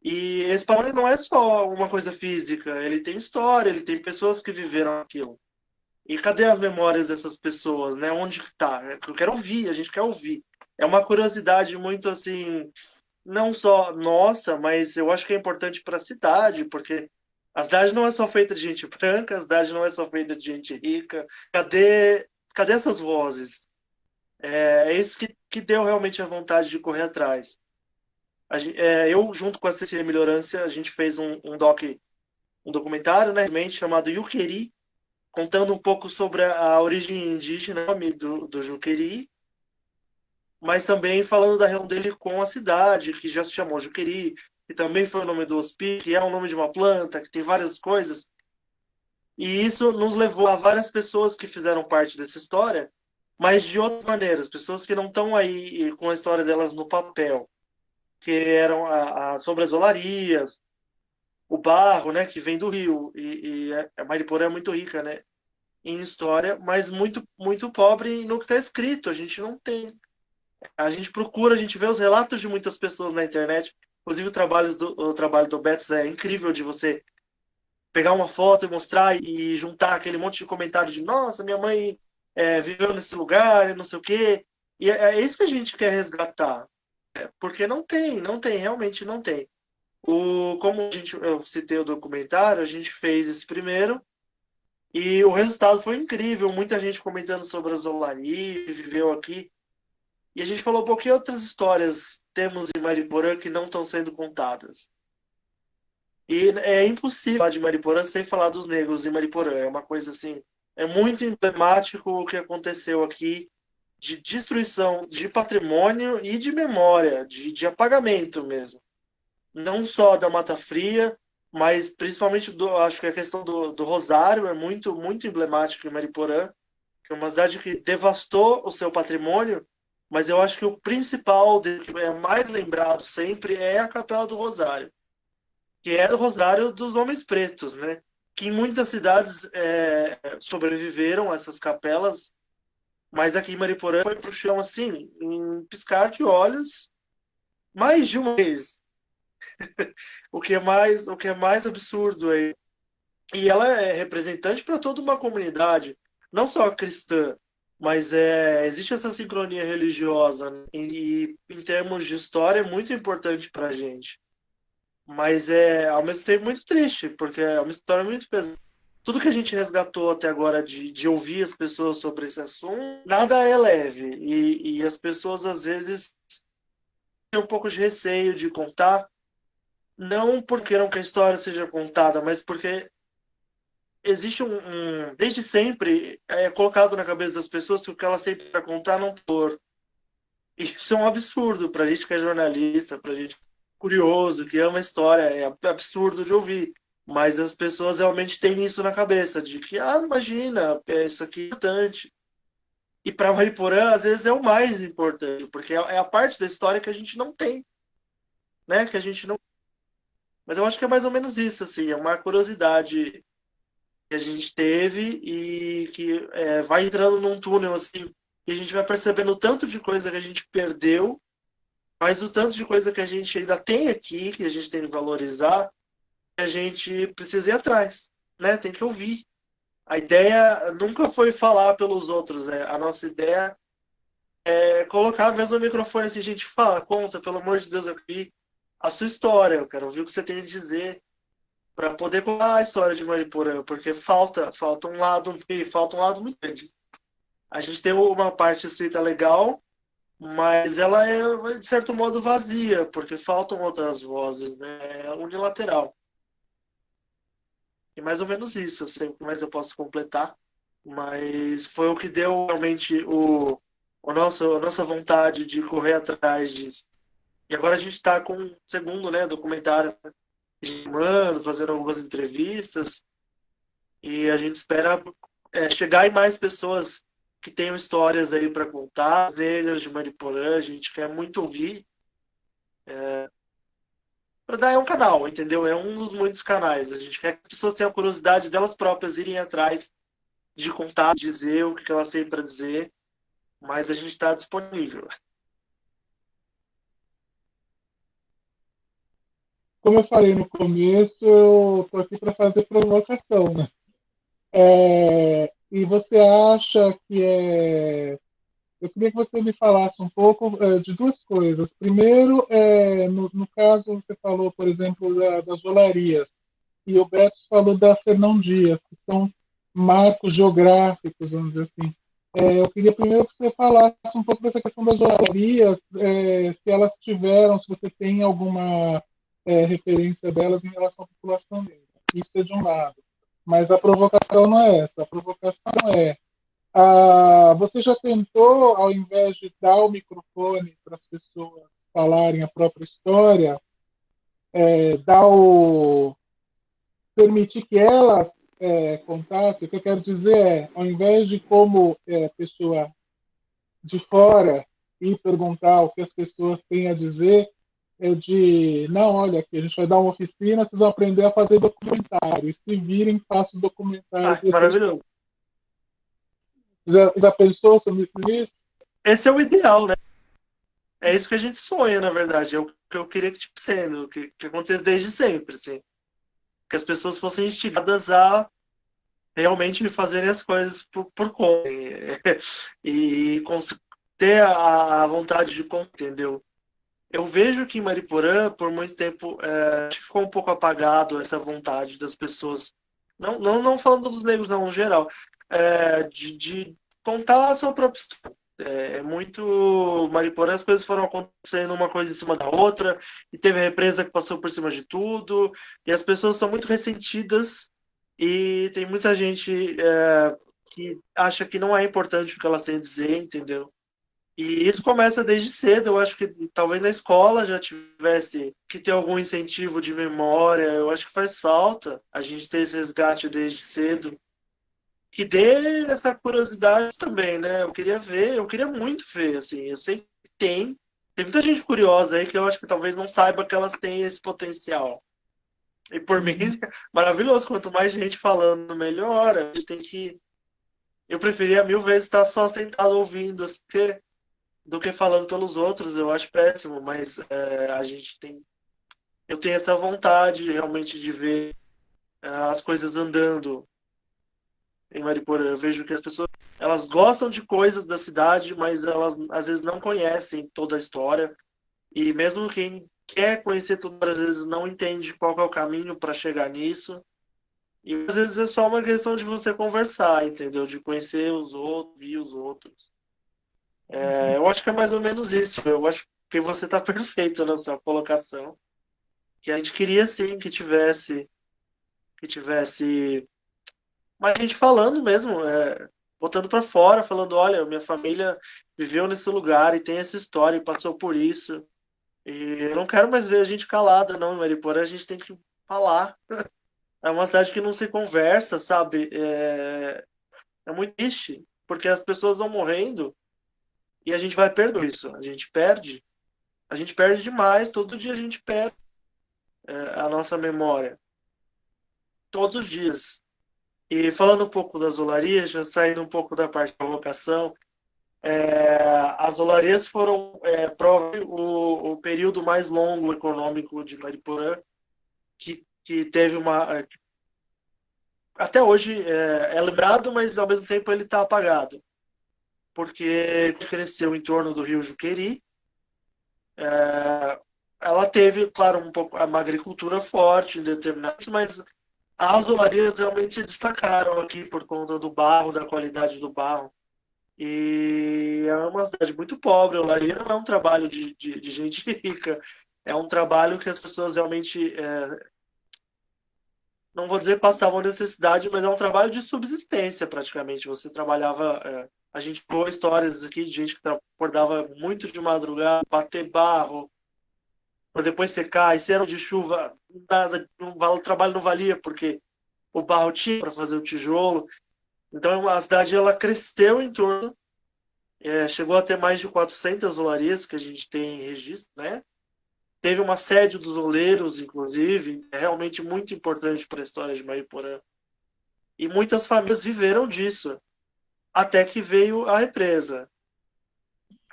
E esse patrimônio não é só uma coisa física, ele tem história, ele tem pessoas que viveram aquilo. E cadê as memórias dessas pessoas, né? Onde está? Eu quero ouvir, a gente quer ouvir. É uma curiosidade muito assim, não só nossa, mas eu acho que é importante para a cidade, porque a cidade não é só feita de gente branca, a cidade não é só feita de gente rica. Cadê essas vozes? É isso que deu realmente a vontade de correr atrás. Eu, junto com a Cecília Melhorância, a gente fez um documentário, né, chamado Yuqueri, contando um pouco sobre a origem indígena do Juqueri, mas também falando da relação dele com a cidade, que já se chamou Juqueri, que também foi o nome do hospício, que é o nome de uma planta, que tem várias coisas. E isso nos levou a várias pessoas que fizeram parte dessa história, mas de outras maneiras, pessoas que não estão aí com a história delas no papel, que eram sobre as olarias, o barro, né, que vem do rio, e a Mariporã é muito rica, né, em história, mas muito, muito pobre no que está escrito. A gente não tem. A gente procura, a gente vê os relatos de muitas pessoas na internet. Inclusive, o trabalho do Betos é incrível de você pegar uma foto e mostrar e juntar aquele monte de comentário de nossa, minha mãe viveu nesse lugar e não sei o quê. E é isso que a gente quer resgatar. Porque não tem, realmente não tem. Como eu citei o documentário, a gente fez esse primeiro e o resultado foi incrível. Muita gente comentando sobre a Zolari, viveu aqui. E a gente falou um pouquinho outras histórias temos em Mariporã que não estão sendo contadas. E é impossível falar de Mariporã sem falar dos negros em Mariporã. É uma coisa assim, é muito emblemático o que aconteceu aqui de destruição de patrimônio e de memória, de apagamento mesmo. Não só da Mata Fria, mas principalmente acho que a questão do Rosário é muito, muito emblemático em Mariporã, que é uma cidade que devastou o seu patrimônio, mas eu acho que o principal, que é mais lembrado sempre, é a Capela do Rosário, que é o Rosário dos Homens Pretos, né? Que em muitas cidades sobreviveram a essas capelas, mas aqui em Mariporã foi pro chão assim, em piscar de olhos, mais de uma vez. O que é mais absurdo aí. E ela é representante para toda uma comunidade, não só cristã, mas existe essa sincronia religiosa, né? E em termos de história é muito importante para a gente. Mas ao mesmo tempo muito triste, porque é uma história muito pesada. Tudo que a gente resgatou até agora de ouvir as pessoas sobre esse assunto, nada é leve. E as pessoas às vezes têm um pouco de receio de contar, não porque não que a história seja contada, mas porque existe desde sempre é colocado na cabeça das pessoas que o que elas têm para contar não for. Isso é um absurdo para a gente que é jornalista, para a gente curioso, que ama a história, é absurdo de ouvir. Mas as pessoas realmente têm isso na cabeça, de que, imagina, isso aqui é importante. E para Mariporã, às vezes, é o mais importante, porque é a parte da história que a gente não tem, né? Que a gente não. Mas eu acho que é mais ou menos isso, assim, é uma curiosidade que a gente teve e que vai entrando num túnel assim e a gente vai percebendo o tanto de coisa que a gente perdeu, mas o tanto de coisa que a gente ainda tem aqui, que a gente tem que valorizar, que a gente precisa ir atrás, né? Tem que ouvir. A ideia nunca foi falar pelos outros, né? A nossa ideia é colocar mesmo no microfone assim, gente, fala, conta, pelo amor de Deus, aqui a sua história, eu quero ouvir o que você tem a dizer para poder contar a história de Mariporã, porque falta um lado muito grande. A gente tem uma parte escrita legal, mas ela é, de certo modo, vazia, porque faltam outras vozes, né? É unilateral. E mais ou menos isso, eu sei o que mais eu posso completar, mas foi o que deu realmente a nossa vontade de correr atrás disso. E agora a gente está com o segundo, né, documentário, mano, fazendo algumas entrevistas, e a gente espera chegar em mais pessoas que tenham histórias aí para contar, as negras de Mariporã, a gente quer muito ouvir, para dar um canal, entendeu? É um dos muitos canais. A gente quer que as pessoas tenham curiosidade delas próprias irem atrás de contar, dizer o que elas têm para dizer, mas a gente está disponível. Como eu falei no começo, eu estou aqui para fazer provocação, né? E você acha que Eu queria que você me falasse um pouco de duas coisas. Primeiro, no caso, você falou, por exemplo, das olarias, e o Beto falou da Fernão Dias, que são marcos geográficos, vamos dizer assim. Eu queria primeiro que você falasse um pouco dessa questão das olarias, se elas tiveram, se você tem alguma referência delas em relação à população negra. Isso é de um lado. Mas a provocação não é essa. A provocação é você já tentou, ao invés de dar o microfone para as pessoas falarem a própria história, dar permitir que elas contassem? O que eu quero dizer ao invés de como pessoa de fora ir perguntar o que as pessoas têm a dizer, de, não, olha, aqui a gente vai dar uma oficina, vocês vão aprender a fazer documentário. E se virem, façam documentário. Maravilhoso. Já pensou sobre isso? Esse é o ideal, né? É isso que a gente sonha, na verdade. É o que eu queria que estivesse sendo, que acontecesse desde sempre, assim. Que as pessoas fossem instigadas a realmente fazerem as coisas por conta e ter a vontade de entendeu? Eu vejo que em Mariporã, por muito tempo, acho que ficou um pouco apagado essa vontade das pessoas, não falando dos negros, não, no geral, de contar a sua própria história. É muito Mariporã, as coisas foram acontecendo uma coisa em cima da outra, e teve a represa que passou por cima de tudo, e as pessoas são muito ressentidas, e tem muita gente que acha que não é importante o que elas têm a dizer, entendeu? E isso começa desde cedo. Eu acho que talvez na escola já tivesse que ter algum incentivo de memória. Eu acho que faz falta a gente ter esse resgate desde cedo. Que dê essa curiosidade também, né? Eu queria ver, eu queria muito ver, assim. Eu sei que tem muita gente curiosa aí que eu acho que talvez não saiba que elas têm esse potencial. E por mim, maravilhoso. Quanto mais gente falando, melhor. A gente tem que. Eu preferia mil vezes estar só sentado ouvindo, assim, do que falando pelos outros, eu acho péssimo, mas a gente tem. Eu tenho essa vontade realmente de ver as coisas andando em Mariporã. Eu vejo que as pessoas elas gostam de coisas da cidade, mas elas às vezes não conhecem toda a história. E mesmo quem quer conhecer tudo, às vezes não entende qual que é o caminho para chegar nisso. E às vezes é só uma questão de você conversar, entendeu? De conhecer os outros, ver os outros. Eu acho que é mais ou menos isso. Eu acho que você está perfeito na sua colocação. Que a gente queria sim que tivesse mais gente falando mesmo, botando para fora, falando, olha, minha família viveu nesse lugar e tem essa história e passou por isso. E eu não quero mais ver a gente calada, não, em Mariporã, a gente tem que falar. É uma cidade que não se conversa, sabe? É muito triste, porque as pessoas vão morrendo e a gente vai perdendo isso. A gente perde demais, todo dia a gente perde a nossa memória. Todos os dias. E falando um pouco das olarias, já saindo um pouco da parte da vocação, as olarias foram o período mais longo econômico de Mariporã, que teve até hoje é lembrado, mas ao mesmo tempo ele está apagado, porque cresceu em torno do rio Juqueri. Ela teve, claro, um pouco uma agricultura forte em determinados, mas as olarias realmente se destacaram aqui por conta do barro, da qualidade do barro. E é uma cidade muito pobre. A olaria não é um trabalho de gente rica. É um trabalho que as pessoas realmente, não vou dizer passavam necessidade, mas é um trabalho de subsistência praticamente. Você trabalhava. A gente pôs histórias aqui de gente que acordava muito de madrugada, bater barro, para depois secar. E se era de chuva, nada, o trabalho não valia, porque o barro tinha para fazer o tijolo. Então a cidade ela cresceu em torno, chegou a ter mais de 400 olarias que a gente tem em registro, né? Teve uma sede dos oleiros, inclusive, é realmente muito importante para a história de Mariporã. E muitas famílias viveram disso, até que veio a represa.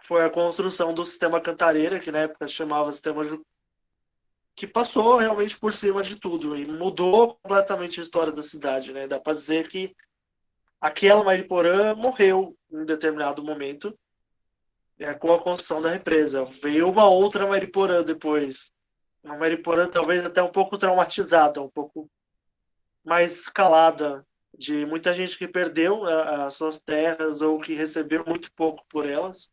Foi a construção do sistema Cantareira, que na época se chamava Sistema que passou realmente por cima de tudo e mudou completamente a história da cidade, né? Dá para dizer que aquela Mariporã morreu em determinado momento, com a construção da represa. Veio uma outra Mariporã depois. Uma Mariporã talvez até um pouco traumatizada, um pouco mais calada, de muita gente que perdeu as suas terras ou que recebeu muito pouco por elas.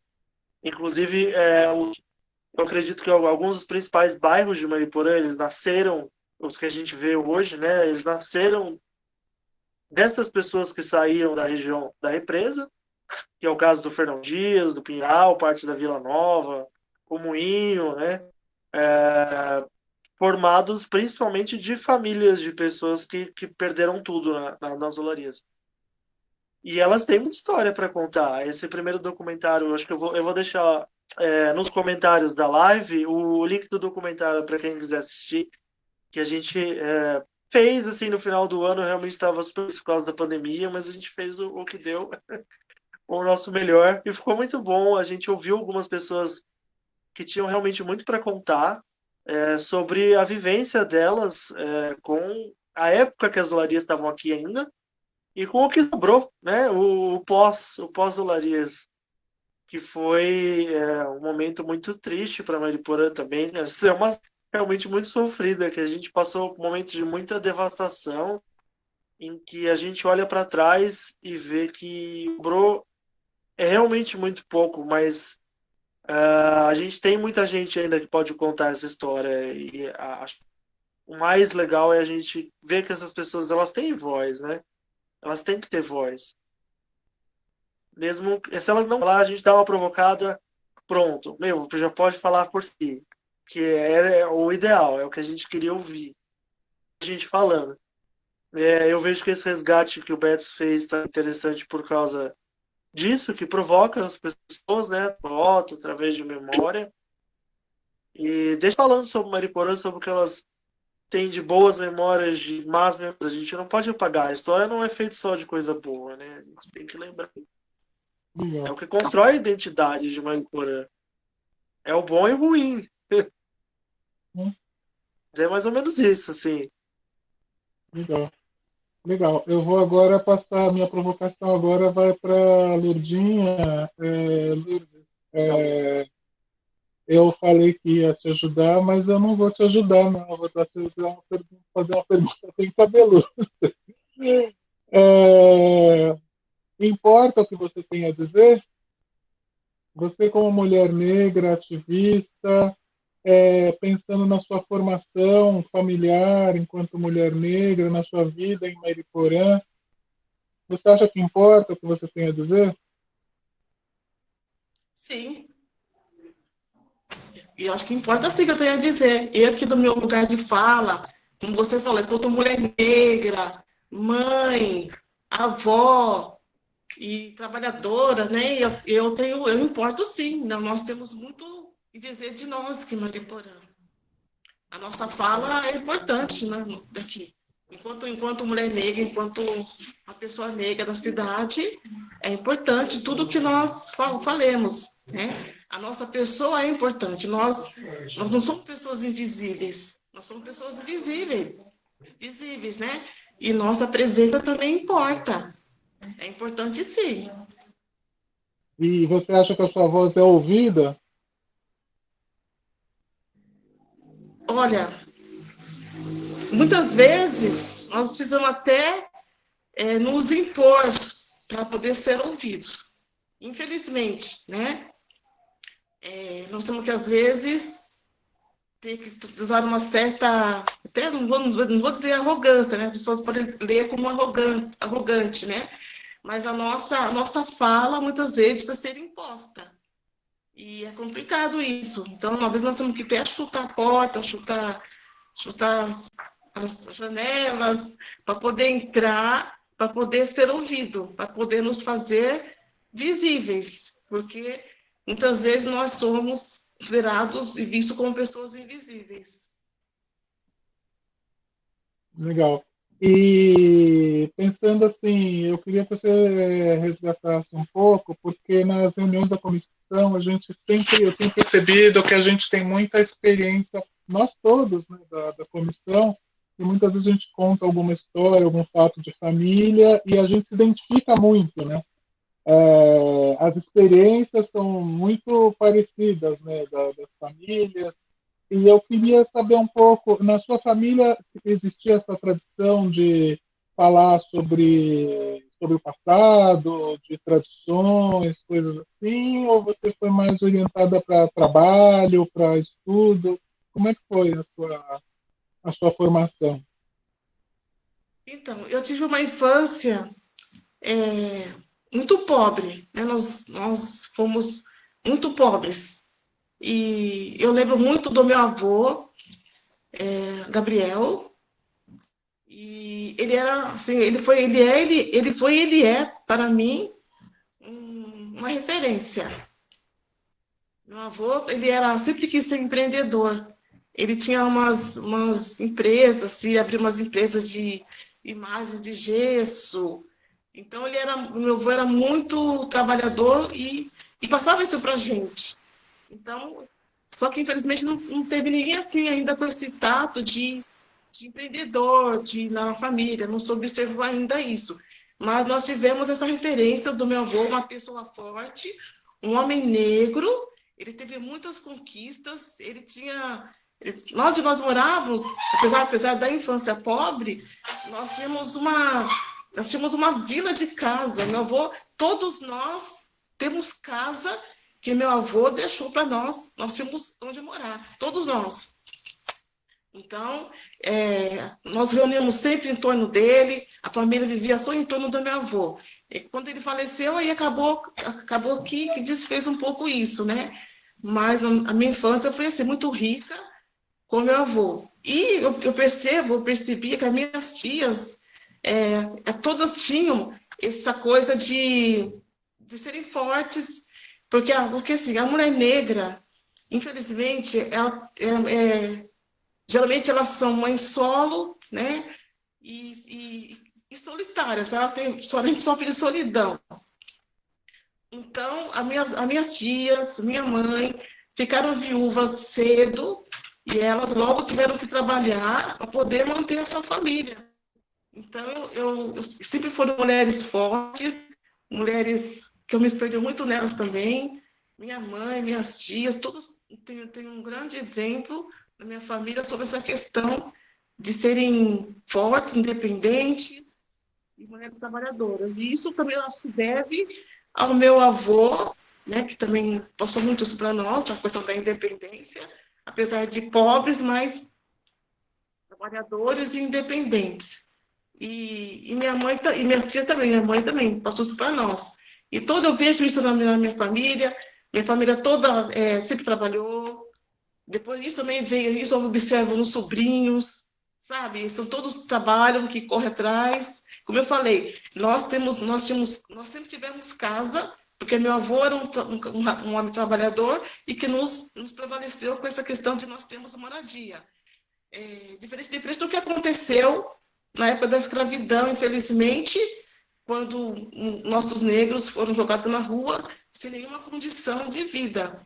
Inclusive, eu acredito que alguns dos principais bairros de Mariporã, eles nasceram, os que a gente vê hoje, né, eles nasceram dessas pessoas que saíram da região da represa, que é o caso do Fernão Dias, do Pinhal, parte da Vila Nova, o Moinho, né? Formados principalmente de famílias de pessoas que perderam tudo nas olarias. E elas têm muita história para contar. Esse primeiro documentário, eu acho que eu vou deixar nos comentários da live o link do documentário para quem quiser assistir, que a gente fez assim no final do ano. Realmente estava super por causa da pandemia, mas a gente fez o que deu, o nosso melhor, e ficou muito bom. A gente ouviu algumas pessoas que tinham realmente muito para contar sobre a vivência delas com a época que as olarias estavam aqui ainda, e com o que sobrou, né? O pós-Olarias, que foi um momento muito triste para Mariporã também, né? Isso é uma realmente muito sofrida, que a gente passou momentos de muita devastação, em que a gente olha para trás e vê que sobrou é realmente muito pouco, mas a gente tem muita gente ainda que pode contar essa história e o mais legal é a gente ver que essas pessoas elas têm voz, né? Elas têm que ter voz. Mesmo se elas não falar, a gente dá uma provocada, pronto. Meu, já pode falar por si, que é o ideal, é o que a gente queria ouvir. A gente falando. Eu vejo que esse resgate que o Beto fez está interessante por causa disso, que provoca as pessoas, né? Foto, através de memória. E deixa falando sobre Mariporã, sobre o que elas têm de boas memórias, de más memórias. A gente não pode apagar. A história não é feita só de coisa boa, né? A gente tem que lembrar. É Legal. o que constrói a identidade de Mariporã. É o bom e o ruim. Hum, É mais ou menos isso, assim. Legal. Legal. Eu vou agora passar, a minha provocação agora vai para Lourdinha. Lourdes, eu falei que ia te ajudar, mas eu não vou te ajudar, não. Eu vou dar te ajudar fazer uma pergunta bem cabeluda. É, importa o que você tem a dizer? Você, como mulher negra, ativista, pensando na sua formação familiar enquanto mulher negra, na sua vida em Mariporã, você acha que importa o que você tem a dizer? Sim, e eu acho que importa sim que eu tenho a dizer. Eu aqui do meu lugar de fala, como você falou, enquanto mulher negra, mãe, avó e trabalhadora, né? Eu importo sim. Nós temos muito a dizer de nós que Mariporã. A nossa fala é importante, né? Daqui. Enquanto mulher negra, enquanto uma pessoa negra da cidade, é importante tudo que nós falemos, né? A nossa pessoa é importante. Nós não somos pessoas invisíveis, nós somos pessoas visíveis, né? E nossa presença também importa. É importante, sim. E você acha que a sua voz é ouvida? Olha, muitas vezes nós precisamos até nos impor para poder ser ouvidos. Infelizmente, né? Nós temos que, às vezes, ter que usar uma certa, até não vou dizer arrogância, né? As pessoas podem ler como arrogante, né? Mas a nossa fala, muitas vezes, precisa ser imposta. E é complicado isso. Então, às vezes, nós temos que até chutar a porta, chutar as janelas, para poder entrar, para poder ser ouvido, para poder nos fazer visíveis, porque muitas vezes nós somos considerados e vistos como pessoas invisíveis. Legal. E pensando assim, eu queria que você resgatasse um pouco, porque nas reuniões da comissão eu tenho percebido que a gente tem muita experiência, nós todos, né, da comissão, e muitas vezes a gente conta alguma história, algum fato de família, e a gente se identifica muito, né? As experiências são muito parecidas, né, das famílias. E eu queria saber um pouco, na sua família existia essa tradição de falar sobre o passado, de tradições, coisas assim, ou você foi mais orientada para trabalho, para estudo? Como é que foi a sua formação? Então, eu tive uma infância é, muito pobre, né? Nós fomos muito pobres. E eu lembro muito do meu avô, Gabriel, e ele era, assim, ele é, para mim, uma referência. Meu avô, ele era, sempre quis ser empreendedor. Ele tinha umas empresas, se abriu umas empresas de imagem de gesso. Então, meu avô era muito trabalhador e passava isso para a gente. Então, só que infelizmente não teve ninguém assim ainda com esse tato de empreendedor, na família, não se observou ainda isso. mas nós tivemos essa referência do meu avô, uma pessoa forte, um homem negro. Ele teve muitas conquistas, ele tinha... Onde nós morávamos, apesar da infância pobre, nós tínhamos uma vila de casa. Meu avô, todos nós temos casa que meu avô deixou para nós. Nós tínhamos onde morar, todos nós. Então, nós reunimos sempre em torno dele, a família vivia só em torno do meu avô. E quando ele faleceu, aí acabou que desfez um pouco isso, né? Mas a minha infância foi assim, muito rica com meu avô. E eu percebi que as minhas tias, todas tinham essa coisa de serem fortes, porque assim, a mulher negra, infelizmente, geralmente elas são mães solo, né? E solitárias, a gente sofre de solidão. Então, as minhas tias, minha mãe, ficaram viúvas cedo e elas logo tiveram que trabalhar para poder manter a sua família. Então, eu sempre foram mulheres fortes, mulheres que eu me espelho muito nelas também. Minha mãe, minhas tias, todos têm um grande exemplo na minha família sobre essa questão de serem fortes, independentes e mulheres trabalhadoras. E isso também eu acho que se deve ao meu avô, né, que também passou muito isso para nós, a questão da independência, apesar de pobres, mas trabalhadores e independentes. E minha mãe e minhas tias também, minha mãe também passou isso para nós. E eu vejo isso na minha família toda sempre trabalhou. Depois disso também veio isso, eu observo nos sobrinhos, sabe? São todos que trabalham, que correm atrás. Como eu falei, nós sempre tivemos casa, porque meu avô era um homem trabalhador e que nos prevaleceu com essa questão de nós termos moradia. Diferente do que aconteceu na época da escravidão, infelizmente, quando nossos negros foram jogados na rua sem nenhuma condição de vida.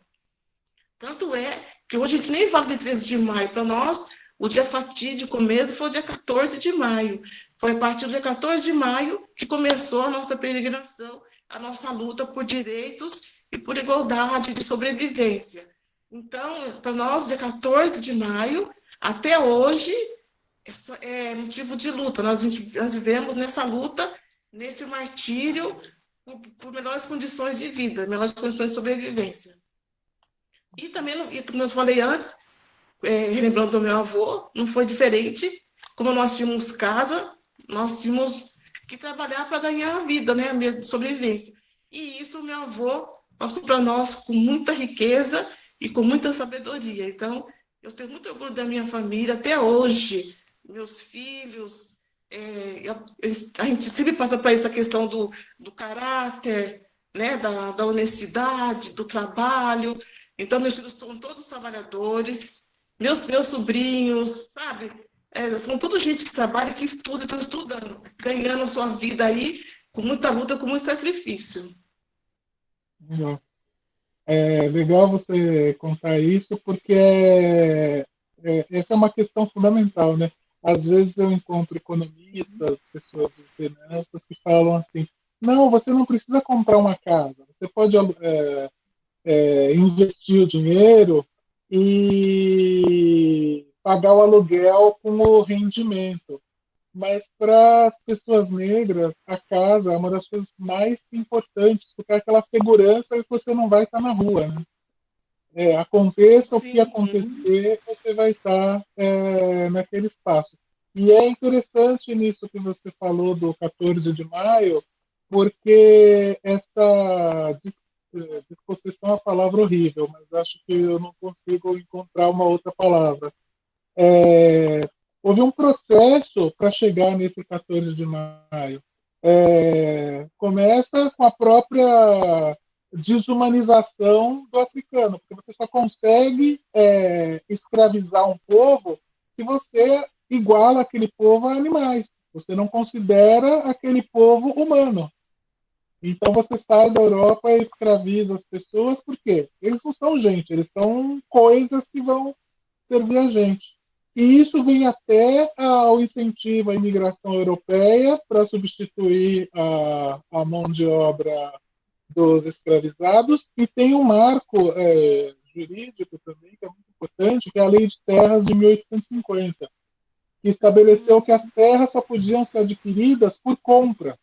Tanto é que hoje a gente nem fala de 13 de maio. Para nós, o dia fatídico mesmo foi o dia 14 de maio. Foi a partir do dia 14 de maio que começou a nossa peregrinação, a nossa luta por direitos e por igualdade de sobrevivência. Então, para nós, dia 14 de maio, até hoje, é motivo de luta. Nós vivemos nessa luta, nesse martírio, por melhores condições de vida, melhores condições de sobrevivência. E também, como eu falei antes, relembrando do meu avô, não foi diferente. Como nós tínhamos casa, nós tínhamos que trabalhar para ganhar a vida, né, a minha sobrevivência. E isso o meu avô passou para nós com muita riqueza e com muita sabedoria. Então, eu tenho muito orgulho da minha família até hoje. Meus filhos, a gente sempre passa por essa questão do caráter, né, da honestidade, do trabalho. Então, meus filhos são todos trabalhadores, meus sobrinhos, sabe? São todos gente que trabalha, que estuda, estão estudando, ganhando a sua vida aí, com muita luta, com muito sacrifício. Legal. É legal você contar isso, porque essa é uma questão fundamental, né? Às vezes eu encontro economistas, pessoas de finanças, que falam assim, não, você não precisa comprar uma casa, você pode investir o dinheiro e pagar o aluguel com o rendimento. Mas para as pessoas negras, a casa é uma das coisas mais importantes, porque é aquela segurança que você não vai estar na rua, né? Aconteça o que acontecer, você vai estar naquele espaço. E é interessante nisso que você falou do 14 de maio, porque essa dispossessão é uma palavra horrível, mas acho que eu não consigo encontrar uma outra palavra. Houve um processo para chegar nesse 14 de maio. Começa com a própria desumanização do africano, porque você só consegue escravizar um povo se você iguala aquele povo a animais. Você não considera aquele povo humano. Então você sai da Europa e escraviza as pessoas, por quê? Eles não são gente, eles são coisas que vão servir a gente. E isso vem até ao incentivo à imigração europeia para substituir a mão de obra dos escravizados, e tem um marco jurídico também, que é muito importante, que é a Lei de Terras de 1850, que estabeleceu que as terras só podiam ser adquiridas por compra.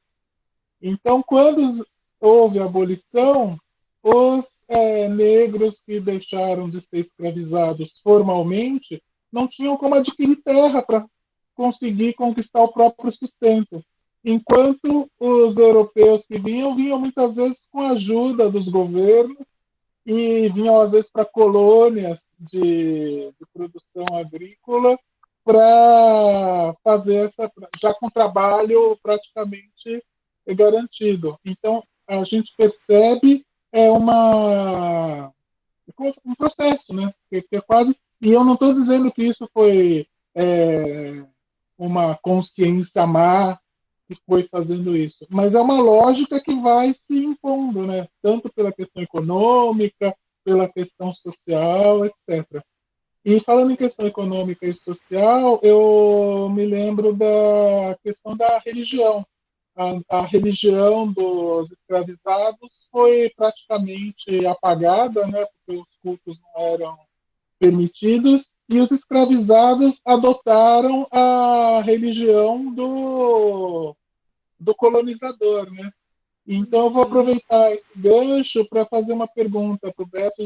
Então, quando houve a abolição, os negros que deixaram de ser escravizados formalmente não tinham como adquirir terra para conseguir conquistar o próprio sustento. Enquanto os europeus que vinham, vinham muitas vezes com a ajuda dos governos e vinham às vezes para colônias de produção agrícola para fazer já com trabalho praticamente garantido. Então, a gente percebe um processo, né? Que é quase. E eu não estou dizendo que isso foi uma consciência má que foi fazendo isso, mas é uma lógica que vai se impondo, né? Tanto pela questão econômica, pela questão social, etc. E falando em questão econômica e social, eu me lembro da questão da religião. A religião dos escravizados foi praticamente apagada, né, porque os cultos não eram permitidos, e os escravizados adotaram a religião do colonizador, né? Então, eu vou aproveitar esse gancho para fazer uma pergunta para o Beto,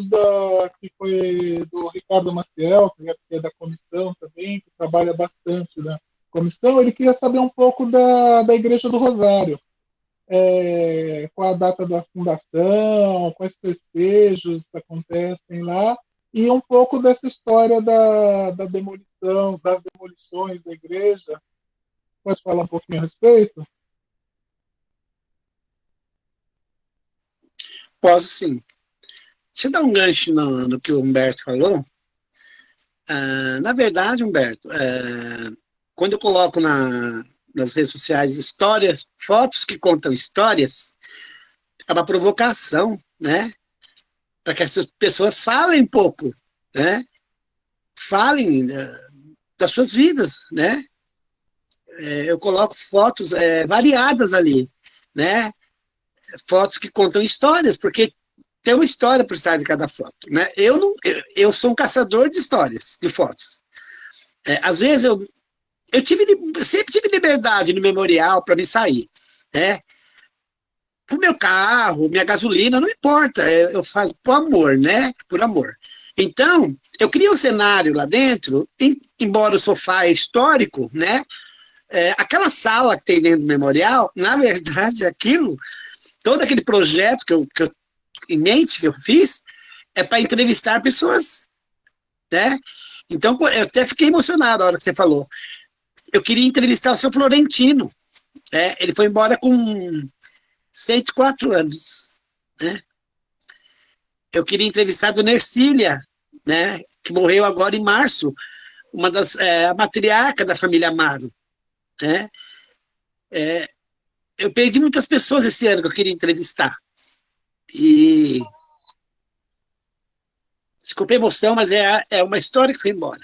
que foi do Ricardo Maciel, que é da comissão também, que trabalha bastante na comissão. Ele queria saber um pouco da Igreja do Rosário, qual a data da fundação, quais festejos acontecem lá, e um pouco dessa história da demolição, das demolições da igreja. Pode falar um pouquinho a respeito? Posso sim. Deixa eu dar um gancho no que o Humberto falou. Na verdade, Humberto, quando eu coloco nas redes sociais histórias, fotos que contam histórias, é uma provocação, né? Para que as pessoas falem um pouco, né? Falem das suas vidas, né? Eu coloco fotos variadas ali, né? Fotos que contam histórias, porque tem uma história por trás de cada foto, né? Eu sou um caçador de histórias, de fotos. Às vezes eu sempre tive liberdade no memorial para me sair, né? O meu carro, minha gasolina, não importa, eu faço por amor, né? Por amor. Então, eu criei um cenário lá dentro, embora o sofá é histórico, né? Aquela sala que tem dentro do memorial, na verdade, todo aquele projeto que eu em mente que eu fiz, é para entrevistar pessoas, né? Então, eu até fiquei emocionado na hora que você falou. Eu queria entrevistar o seu Florentino, né? Ele foi embora com 104 anos, né? Eu queria entrevistar a Dona Ercília, né? Que morreu agora em março, a matriarca da família Amaro, né? Eu perdi muitas pessoas esse ano que eu queria entrevistar. E desculpa a emoção, mas é uma história que foi embora.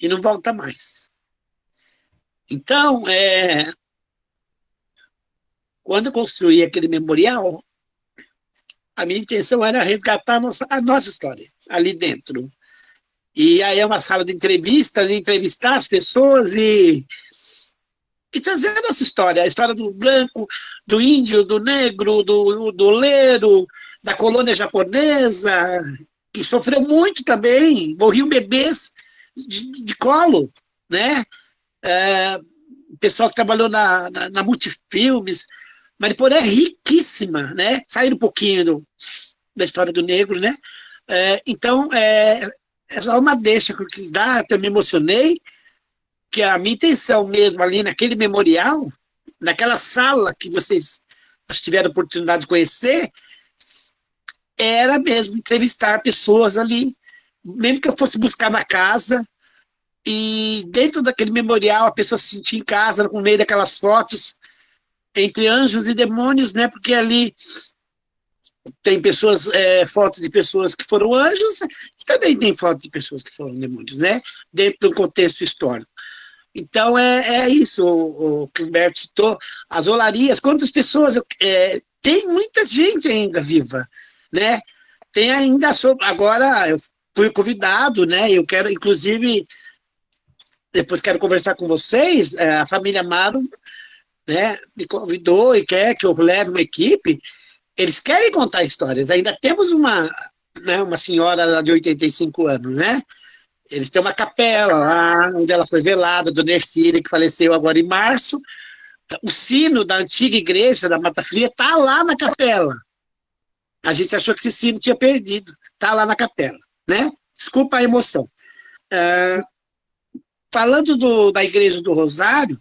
E não volta mais. Então, quando eu construí aquele memorial, a minha intenção era resgatar a nossa história ali dentro. E aí é uma sala de entrevistas, entrevistar as pessoas e trazer a nossa história, a história do branco, do índio, do negro, do leiro, da colônia japonesa, que sofreu muito também, morriam bebês de colo, né? O pessoal que trabalhou na Multifilmes, Mariporã é riquíssima, né? Sair um pouquinho da história do negro, né? Então, é só uma deixa que eu quis dar, até me emocionei, que a minha intenção mesmo ali naquele memorial, naquela sala que vocês tiveram a oportunidade de conhecer, era mesmo entrevistar pessoas ali, mesmo que eu fosse buscar na casa, e dentro daquele memorial a pessoa se sentia em casa, no meio daquelas fotos, entre anjos e demônios, né? Porque ali Tem pessoas, fotos de pessoas que foram anjos, e também tem fotos de pessoas que foram demônios, né? Dentro do contexto histórico. Então, é isso, o que o Humberto citou, as olarias, quantas pessoas, tem muita gente ainda viva, né? Tem ainda, agora eu fui convidado, né? Eu quero, inclusive, depois quero conversar com vocês, a família Amaro, né, me convidou e quer que eu leve uma equipe, eles querem contar histórias, ainda temos uma senhora de 85 anos, né? Eles têm uma capela lá, onde ela foi velada, Dona Ercília, que faleceu agora em março. O sino da antiga igreja da Mata Fria está lá na capela. A gente achou que esse sino tinha perdido. Está lá na capela, né? Desculpa a emoção. Falando da Igreja do Rosário,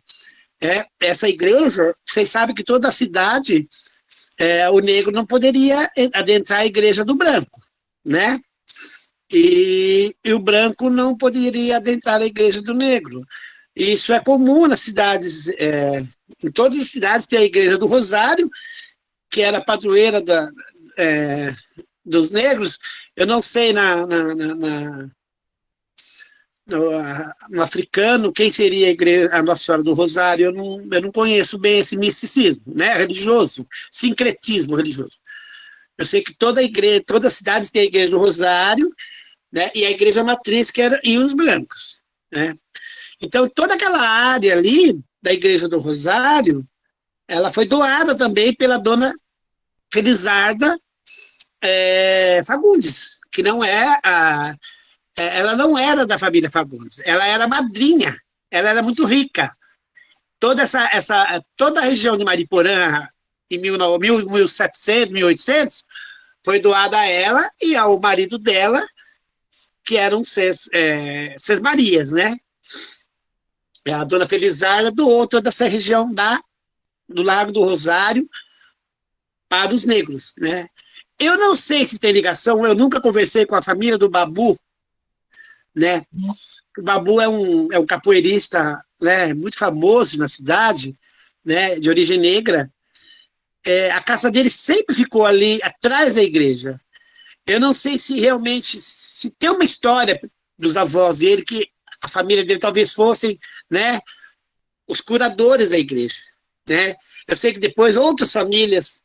essa igreja, vocês sabem que toda a cidade, o negro não poderia adentrar a Igreja do Branco, né? E o branco não poderia adentrar a igreja do negro. Isso é comum nas cidades, em todas as cidades tem a igreja do Rosário, que era a padroeira dos negros. Eu não sei no africano quem seria a Nossa Senhora do Rosário, eu não conheço bem esse misticismo, né, religioso, sincretismo religioso. Eu sei que toda as cidades tem a igreja do Rosário, né, e a igreja matriz, e os brancos, né? Então, toda aquela área ali da igreja do Rosário, ela foi doada também pela dona Felizarda Fagundes, que não ela não era da família Fagundes, ela era madrinha, ela era muito rica. Toda a região de Mariporã, em 1700, 1800, foi doada a ela e ao marido dela, que eram Sesmarias, né? A dona Felizarda doou toda essa região do Lago do Rosário para os negros, né? Eu não sei se tem ligação, eu nunca conversei com a família do Babu, né? O Babu é um capoeirista, né, muito famoso na cidade, né, de origem negra. A casa dele sempre ficou ali atrás da igreja. Eu não sei se realmente, se tem uma história dos avós dele, que a família dele talvez fossem, né, os curadores da igreja, né? Eu sei que depois outras famílias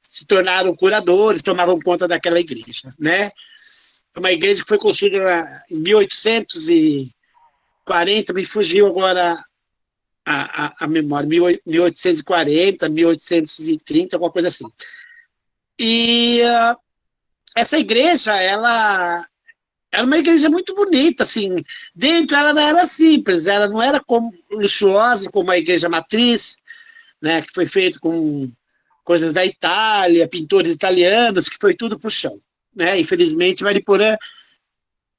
se tornaram curadores, tomavam conta daquela igreja, né? Uma igreja que foi construída em 1840, me fugiu agora a memória, 1840, 1830, alguma coisa assim. E essa igreja, ela era uma igreja muito bonita, assim, dentro ela não era simples, ela não era luxuosa como a igreja matriz, né, que foi feita com coisas da Itália, pintores italianos, que foi tudo pro chão, né? Infelizmente, Mariporã,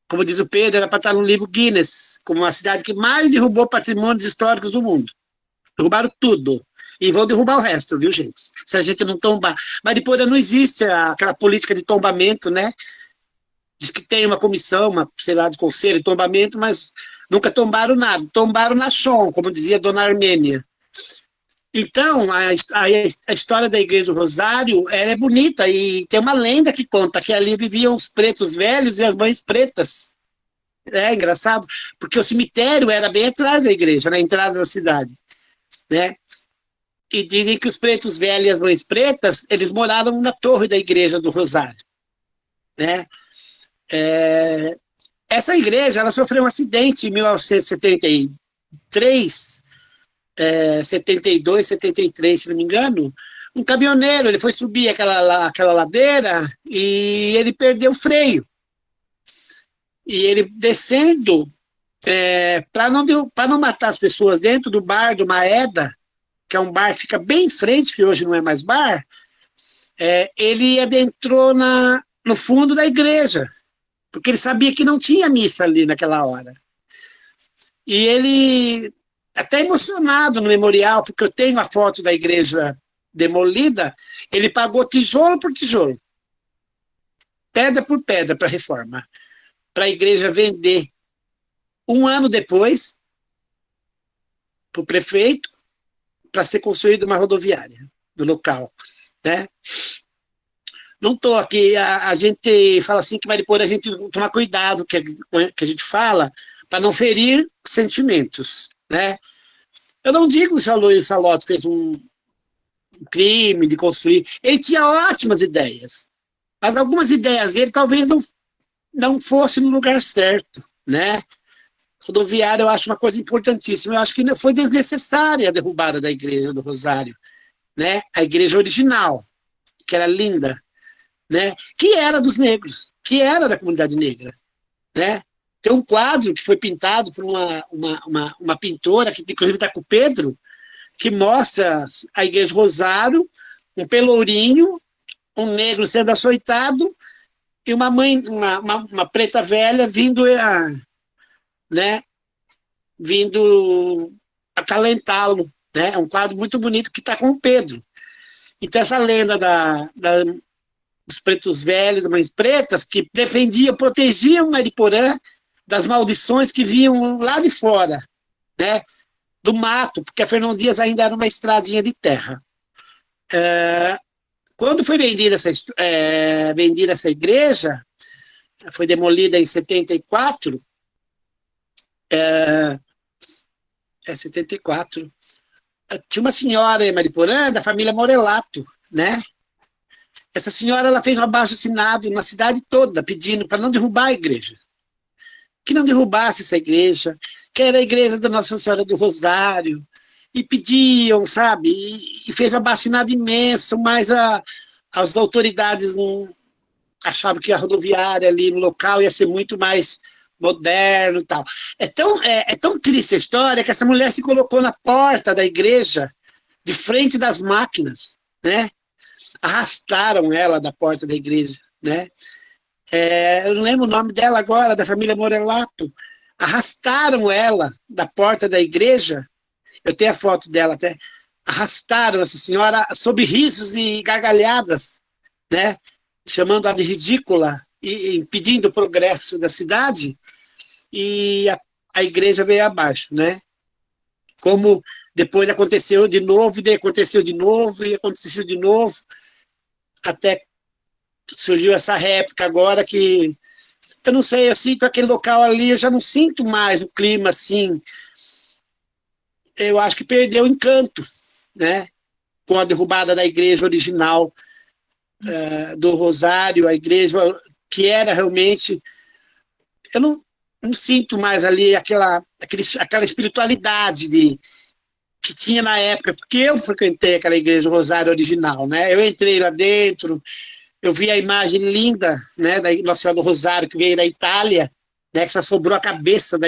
como diz o Pedro, era para estar no livro Guinness, como a cidade que mais derrubou patrimônios históricos do mundo. Derrubaram tudo. E vão derrubar o resto, viu, gente? Se a gente não tombar. Mariporã não existe aquela política de tombamento, né? Diz que tem uma comissão, sei lá, de conselho de tombamento, mas nunca tombaram nada. Tombaram na chão, como dizia a dona Armênia. Então, a história da Igreja do Rosário, ela é bonita, e tem uma lenda que conta que ali viviam os pretos velhos e as mães pretas. É engraçado, porque o cemitério era bem atrás da igreja, na entrada da cidade, né? E dizem que os pretos velhos e as mães pretas, eles moravam na torre da Igreja do Rosário, né? Essa igreja, ela sofreu um acidente em 1973, 72, 73, se não me engano. Um caminhoneiro, ele foi subir aquela ladeira e ele perdeu o freio. E ele descendo, para não matar as pessoas dentro do bar do Maeda, que é um bar que fica bem em frente, que hoje não é mais bar, ele adentrou no fundo da igreja, porque ele sabia que não tinha missa ali naquela hora. E ele, até emocionado no memorial, porque eu tenho a foto da igreja demolida, ele pagou tijolo por tijolo, pedra por pedra para a reforma, para a igreja vender um ano depois para o prefeito, para ser construída uma rodoviária do local, né? não estou aqui, a gente fala assim que Mariporã a gente tomar cuidado que a gente fala para não ferir sentimentos, né? Eu não digo que o Luiz Salotto fez um crime de construir, ele tinha ótimas ideias, mas algumas ideias dele talvez não fossem no lugar certo, né? Rodoviária eu acho uma coisa importantíssima, eu acho que foi desnecessária a derrubada da igreja do Rosário, né? A igreja original, que era linda, né? Que era dos negros, que era da comunidade negra, né? Tem um quadro que foi pintado por uma pintora, que inclusive está com o Pedro, que mostra a igreja Rosário, um pelourinho, um negro sendo açoitado e uma mãe, uma preta velha vindo né, vindo acalentá-lo, né? É um quadro muito bonito que está com o Pedro. Então essa lenda dos pretos velhos, das mães pretas, que defendiam, protegiam Mariporã das maldições que vinham lá de fora, né? Do mato, porque a Fernão Dias ainda era uma estradinha de terra. Quando foi vendida essa igreja, foi demolida em 74, 74, tinha uma senhora em Mariporã, da família Morelato, né? Essa senhora ela fez um abaixo-assinado na cidade toda, pedindo para não derrubar a igreja. Que não derrubasse essa igreja, que era a igreja da Nossa Senhora do Rosário, e pediam, sabe? E fez um abaixo-assinado imenso, mas as autoridades não achavam que a rodoviária ali no local ia ser muito mais moderno e tal. É tão triste a história que essa mulher se colocou na porta da igreja, de frente das máquinas, né? Arrastaram ela da porta da igreja, né? Eu não lembro o nome dela agora, da família Morelato. Arrastaram ela da porta da igreja, eu tenho a foto dela até, arrastaram essa senhora sob risos e gargalhadas, né? Chamando-a de ridícula e impedindo o progresso da cidade, e a igreja veio abaixo, né? Como depois aconteceu de novo, e aconteceu de novo, e aconteceu de novo, até surgiu essa réplica agora que, eu não sei, eu sinto aquele local ali, eu já não sinto mais o clima assim, eu acho que perdeu o encanto, né? Com a derrubada da igreja original do Rosário, a igreja que era realmente, eu não sinto mais ali aquela espiritualidade que tinha na época, porque eu frequentei aquela igreja Rosário original, né? Eu entrei lá dentro, eu vi a imagem linda, né, da Nossa Senhora do Rosário, que veio da Itália, né, que só sobrou a cabeça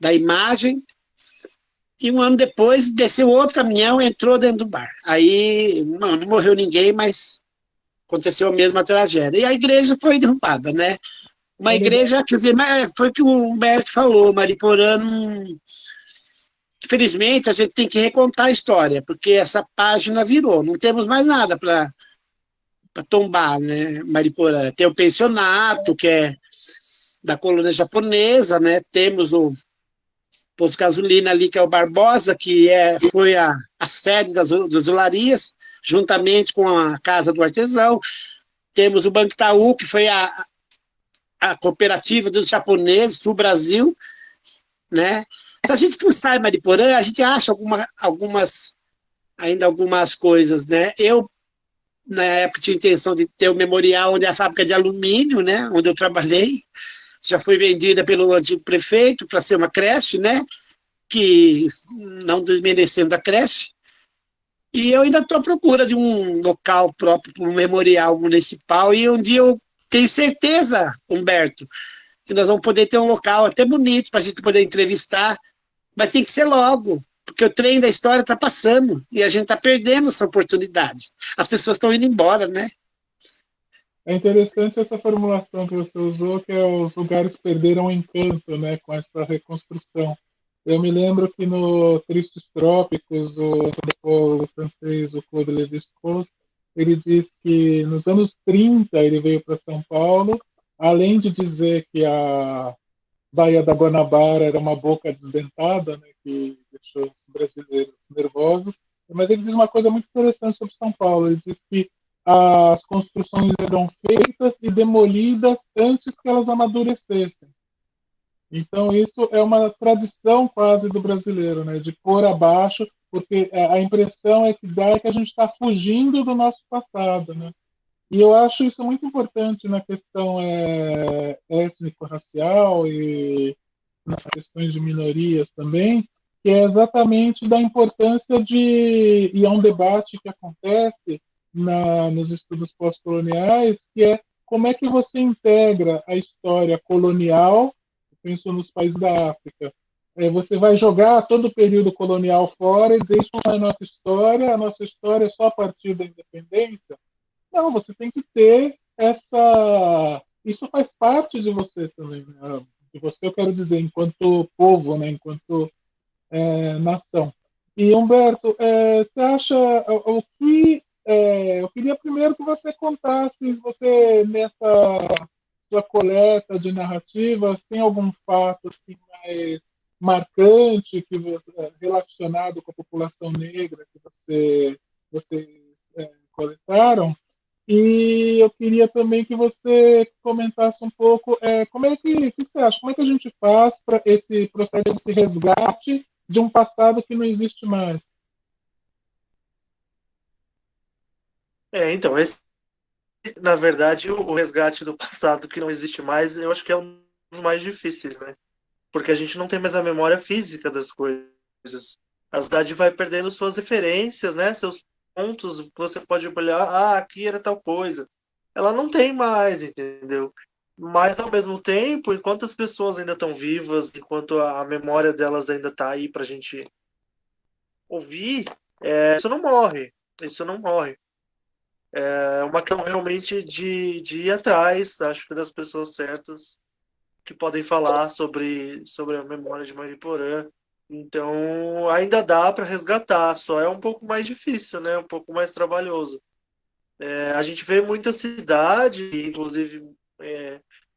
da imagem, e um ano depois desceu outro caminhão e entrou dentro do bar. Aí não morreu ninguém, mas aconteceu a mesma tragédia. E a igreja foi derrubada, né? Uma igreja, quer dizer, foi o que o Humberto falou, Mariporã, infelizmente a gente tem que recontar a história, porque essa página virou, não temos mais nada para tombar, né, Mariporã. Tem o pensionato, que é da colônia japonesa, né? Temos o posto de gasolina ali, que é o Barbosa, que foi a sede das olarias, juntamente com a Casa do Artesão. Temos o Banco Itaú, que foi a cooperativa dos japoneses, Sul Brasil, né? Se a gente fuçar em Mariporã, a gente acha ainda algumas coisas, né? Eu, na época, tinha intenção de ter o memorial onde é a fábrica de alumínio, né? Onde eu trabalhei. Já foi vendida pelo antigo prefeito para ser uma creche, né? Que não desmerecendo a creche. E eu ainda estou à procura de um local próprio para um memorial municipal, e um dia eu tenho certeza, Humberto, que nós vamos poder ter um local até bonito para a gente poder entrevistar, mas tem que ser logo, porque o trem da história está passando e a gente está perdendo essa oportunidade. As pessoas estão indo embora, né? É interessante essa formulação que você usou, que os lugares perderam o encanto, né, com essa reconstrução. Eu me lembro que no Tristes Trópicos, o antropólogo francês, o Claude Lévi-Strauss, ele diz que nos anos 30 ele veio para São Paulo, além de dizer que a Baía da Guanabara era uma boca desdentada, né, que deixou os brasileiros nervosos, mas ele diz uma coisa muito interessante sobre São Paulo. Ele diz que as construções eram feitas e demolidas antes que elas amadurecessem. Então, isso é uma tradição quase do brasileiro, né, de pôr abaixo, porque a impressão é que dá é que a gente está fugindo do nosso passado. Né? E eu acho isso muito importante na questão étnico-racial e nas questões de minorias também, que é exatamente da importância de, e é um debate que acontece nos estudos pós-coloniais, que é como é que você integra a história colonial, penso nos países da África, você vai jogar todo o período colonial fora e dizer isso não é a nossa história é só a partir da independência. Não, você tem que ter essa. Isso faz parte de você também. Né? De você, eu quero dizer, enquanto povo, né? Enquanto nação. E, Humberto, você acha o que. Eu queria primeiro que você contasse, você, nessa sua coleta de narrativas, tem algum fato assim, mais marcante que relacionado com a população negra que vocês coletaram? E eu queria também que você comentasse um pouco como é que você acha, como é que a gente faz para esse processo, esse resgate de um passado que não existe mais. Então, na verdade, o resgate do passado que não existe mais, eu acho que é um dos mais difíceis, né? Porque a gente não tem mais a memória física das coisas. A cidade vai perdendo suas referências, né? Seus pontos que você pode olhar, aqui era tal coisa. Ela não tem mais, entendeu? Mas, ao mesmo tempo, enquanto as pessoas ainda estão vivas, enquanto a memória delas ainda está aí para a gente ouvir, isso não morre. Isso não morre. É uma questão realmente de ir atrás, acho que das pessoas certas que podem falar sobre a memória de Mariporã. Então, ainda dá para resgatar, só é um pouco mais difícil, né? Um pouco mais trabalhoso. A gente vê muita cidade, inclusive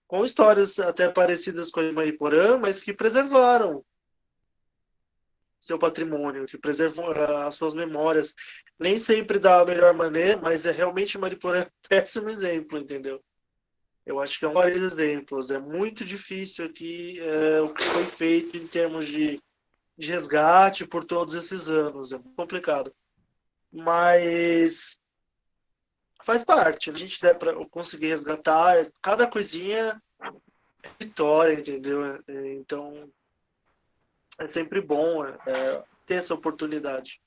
com histórias até parecidas com a de Mariporã, mas que preservaram seu patrimônio, que preservam as suas memórias. Nem sempre da melhor maneira, mas realmente Mariporã é um péssimo exemplo, entendeu? Eu acho que é um dos exemplos. É muito difícil aqui o que foi feito em termos de resgate por todos esses anos. É muito complicado. Mas faz parte. A gente der para conseguir resgatar cada coisinha é vitória, entendeu? Então é sempre bom ter essa oportunidade.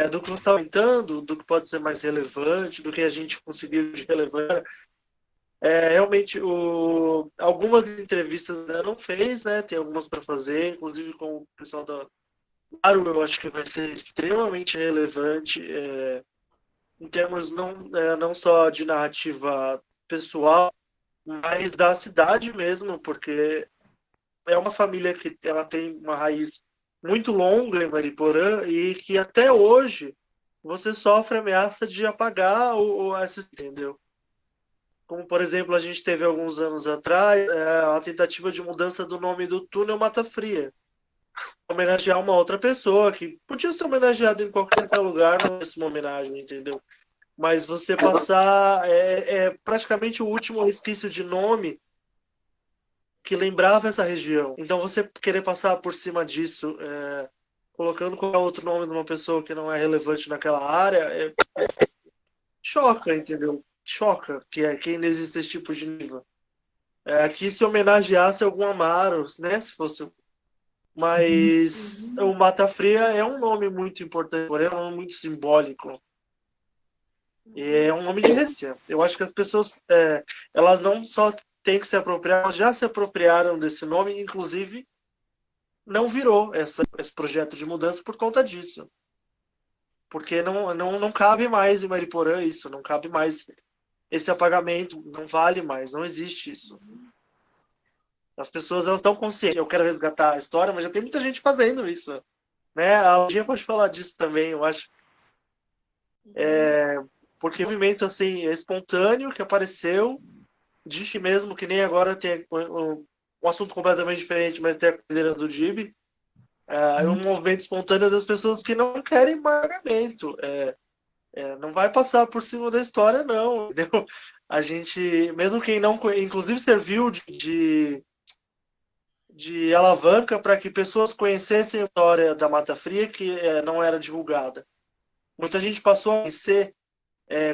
Do que você está comentando, do que pode ser mais relevante, do que a gente conseguiu de relevante. Realmente, algumas entrevistas eu não fez, né? Tem algumas para fazer, inclusive com o pessoal da Claro, eu acho que vai ser extremamente relevante em termos não só de narrativa pessoal, mas da cidade mesmo, porque é uma família que ela tem uma raiz muito longa em Mariporã e que até hoje você sofre ameaça de apagar essa, entendeu? Como, por exemplo, a gente teve alguns anos atrás a tentativa de mudança do nome do túnel Mata Fria, homenagear uma outra pessoa que podia ser homenageada em qualquer lugar, não é uma homenagem, entendeu? Mas você passar praticamente o último resquício de nome que lembrava essa região. Então você querer passar por cima disso, colocando qualquer outro nome de uma pessoa que não é relevante naquela área, choca, entendeu? Choca que ainda existe esse tipo de nível. Aqui se homenageasse algum Amaro, né? Se fosse. Mas o Mata Fria é um nome muito importante, porém é um nome muito simbólico. E é um nome de resistência. Eu acho que as pessoas elas não só têm que se apropriar, elas já se apropriaram desse nome, inclusive não virou esse projeto de mudança por conta disso. Porque não cabe mais em Mariporã isso, não cabe mais esse apagamento, não vale mais, não existe isso. As pessoas elas estão conscientes, eu quero resgatar a história, mas já tem muita gente fazendo isso. Né? A Aldinha pode falar disso também, eu acho. Porque o movimento assim, espontâneo que apareceu, diz mesmo que nem agora tem um assunto completamente diferente, mas tem a cadeira do DIB. É um movimento espontâneo das pessoas que não querem pagamento. Não vai passar por cima da história, não, entendeu? A gente, mesmo quem não, inclusive serviu de alavanca para que pessoas conhecessem a história da Mata Fria que não era divulgada. Muita gente passou a conhecer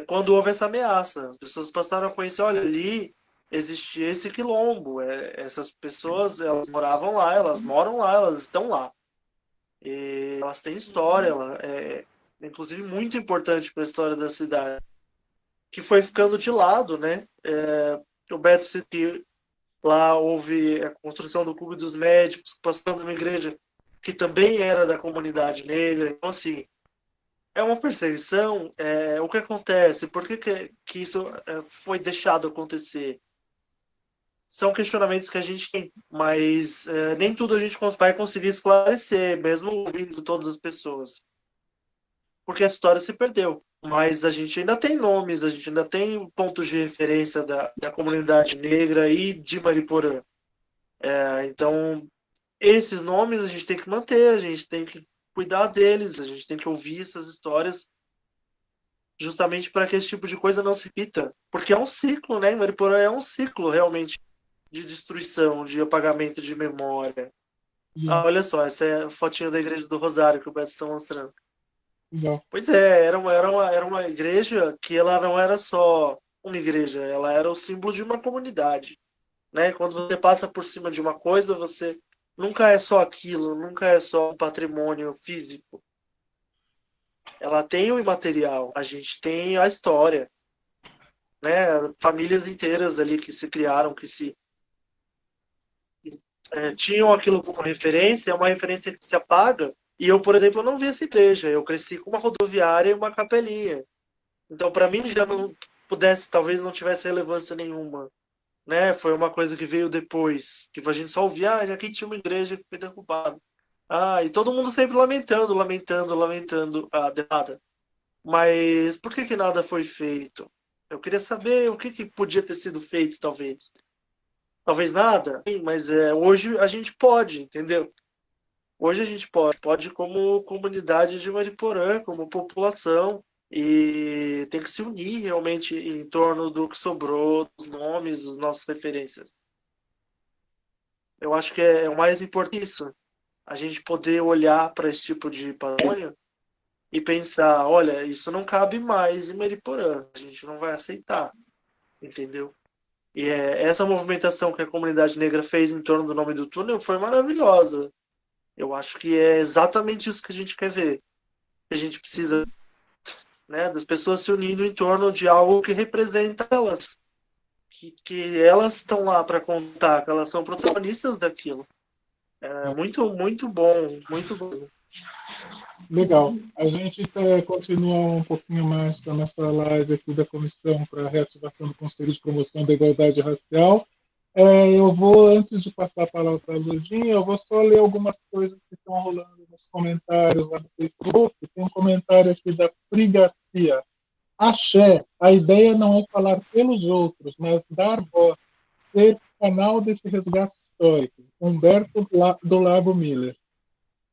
quando houve essa ameaça. As pessoas passaram a conhecer, olha, ali existia esse quilombo. Essas pessoas, elas moravam lá, elas moram lá, elas estão lá. E elas têm história, inclusive muito importante para a história da cidade, que foi ficando de lado, né? O Beto disse que lá houve a construção do Clube dos Médicos, passando uma igreja que também era da comunidade negra. Então, assim, é uma perseguição. O que acontece? Por que isso foi deixado acontecer? São questionamentos que a gente tem, mas nem tudo a gente vai conseguir esclarecer, mesmo ouvindo todas as pessoas. Porque a história se perdeu. Mas a gente ainda tem nomes, a gente ainda tem pontos de referência da comunidade negra e de Mariporã. Então, esses nomes a gente tem que manter, a gente tem que cuidar deles, a gente tem que ouvir essas histórias justamente para que esse tipo de coisa não se repita. Porque é um ciclo, né? Mariporã é um ciclo, realmente, de destruição, de apagamento de memória. Olha só, essa é a fotinha da Igreja do Rosário que o Beto está mostrando. Não. Pois é, era uma igreja que ela não era só uma igreja, ela era o símbolo de uma comunidade, né? Quando você passa por cima de uma coisa, você nunca é só aquilo, nunca é só um patrimônio físico. Ela tem o imaterial, a gente tem a história, né? Famílias inteiras ali que se criaram, que tinham aquilo como referência, é uma referência que se apaga. E eu, por exemplo, não vi essa igreja. Eu cresci com uma rodoviária e uma capelinha. Então, para mim, já não pudesse, talvez não tivesse relevância nenhuma, né? Foi uma coisa que veio depois, que a gente só ouvia, aqui tinha uma igreja que foi derrubada. E todo mundo sempre lamentando a derrota. Mas por que nada foi feito? Eu queria saber o que podia ter sido feito, talvez. Talvez nada, mas hoje a gente pode, entendeu? Hoje a gente pode como comunidade de Mariporã, como população, e tem que se unir realmente em torno do que sobrou, dos nomes, das nossas referências. Eu acho que é o mais importante isso, a gente poder olhar para esse tipo de patrimônio e pensar, olha, isso não cabe mais em Mariporã, a gente não vai aceitar, entendeu? E essa movimentação que a comunidade negra fez em torno do nome do túnel foi maravilhosa. Eu acho que é exatamente isso que a gente quer ver. A gente precisa, né, das pessoas se unindo em torno de algo que representa elas. Que elas estão lá para contar, que elas são protagonistas daquilo. É muito, muito bom, muito bom. Legal. A gente continua um pouquinho mais com a nossa live aqui da Comissão para a Reativação do Conselho de Promoção da Igualdade Racial. Eu vou, antes de passar a palavra para a Lurdinha, eu vou só ler algumas coisas que estão rolando nos comentários lá no Facebook. Tem um comentário aqui da Pri Garcia. Axé, a ideia não é falar pelos outros, mas dar voz, ser canal desse resgate histórico. Humberto do Lago Miller.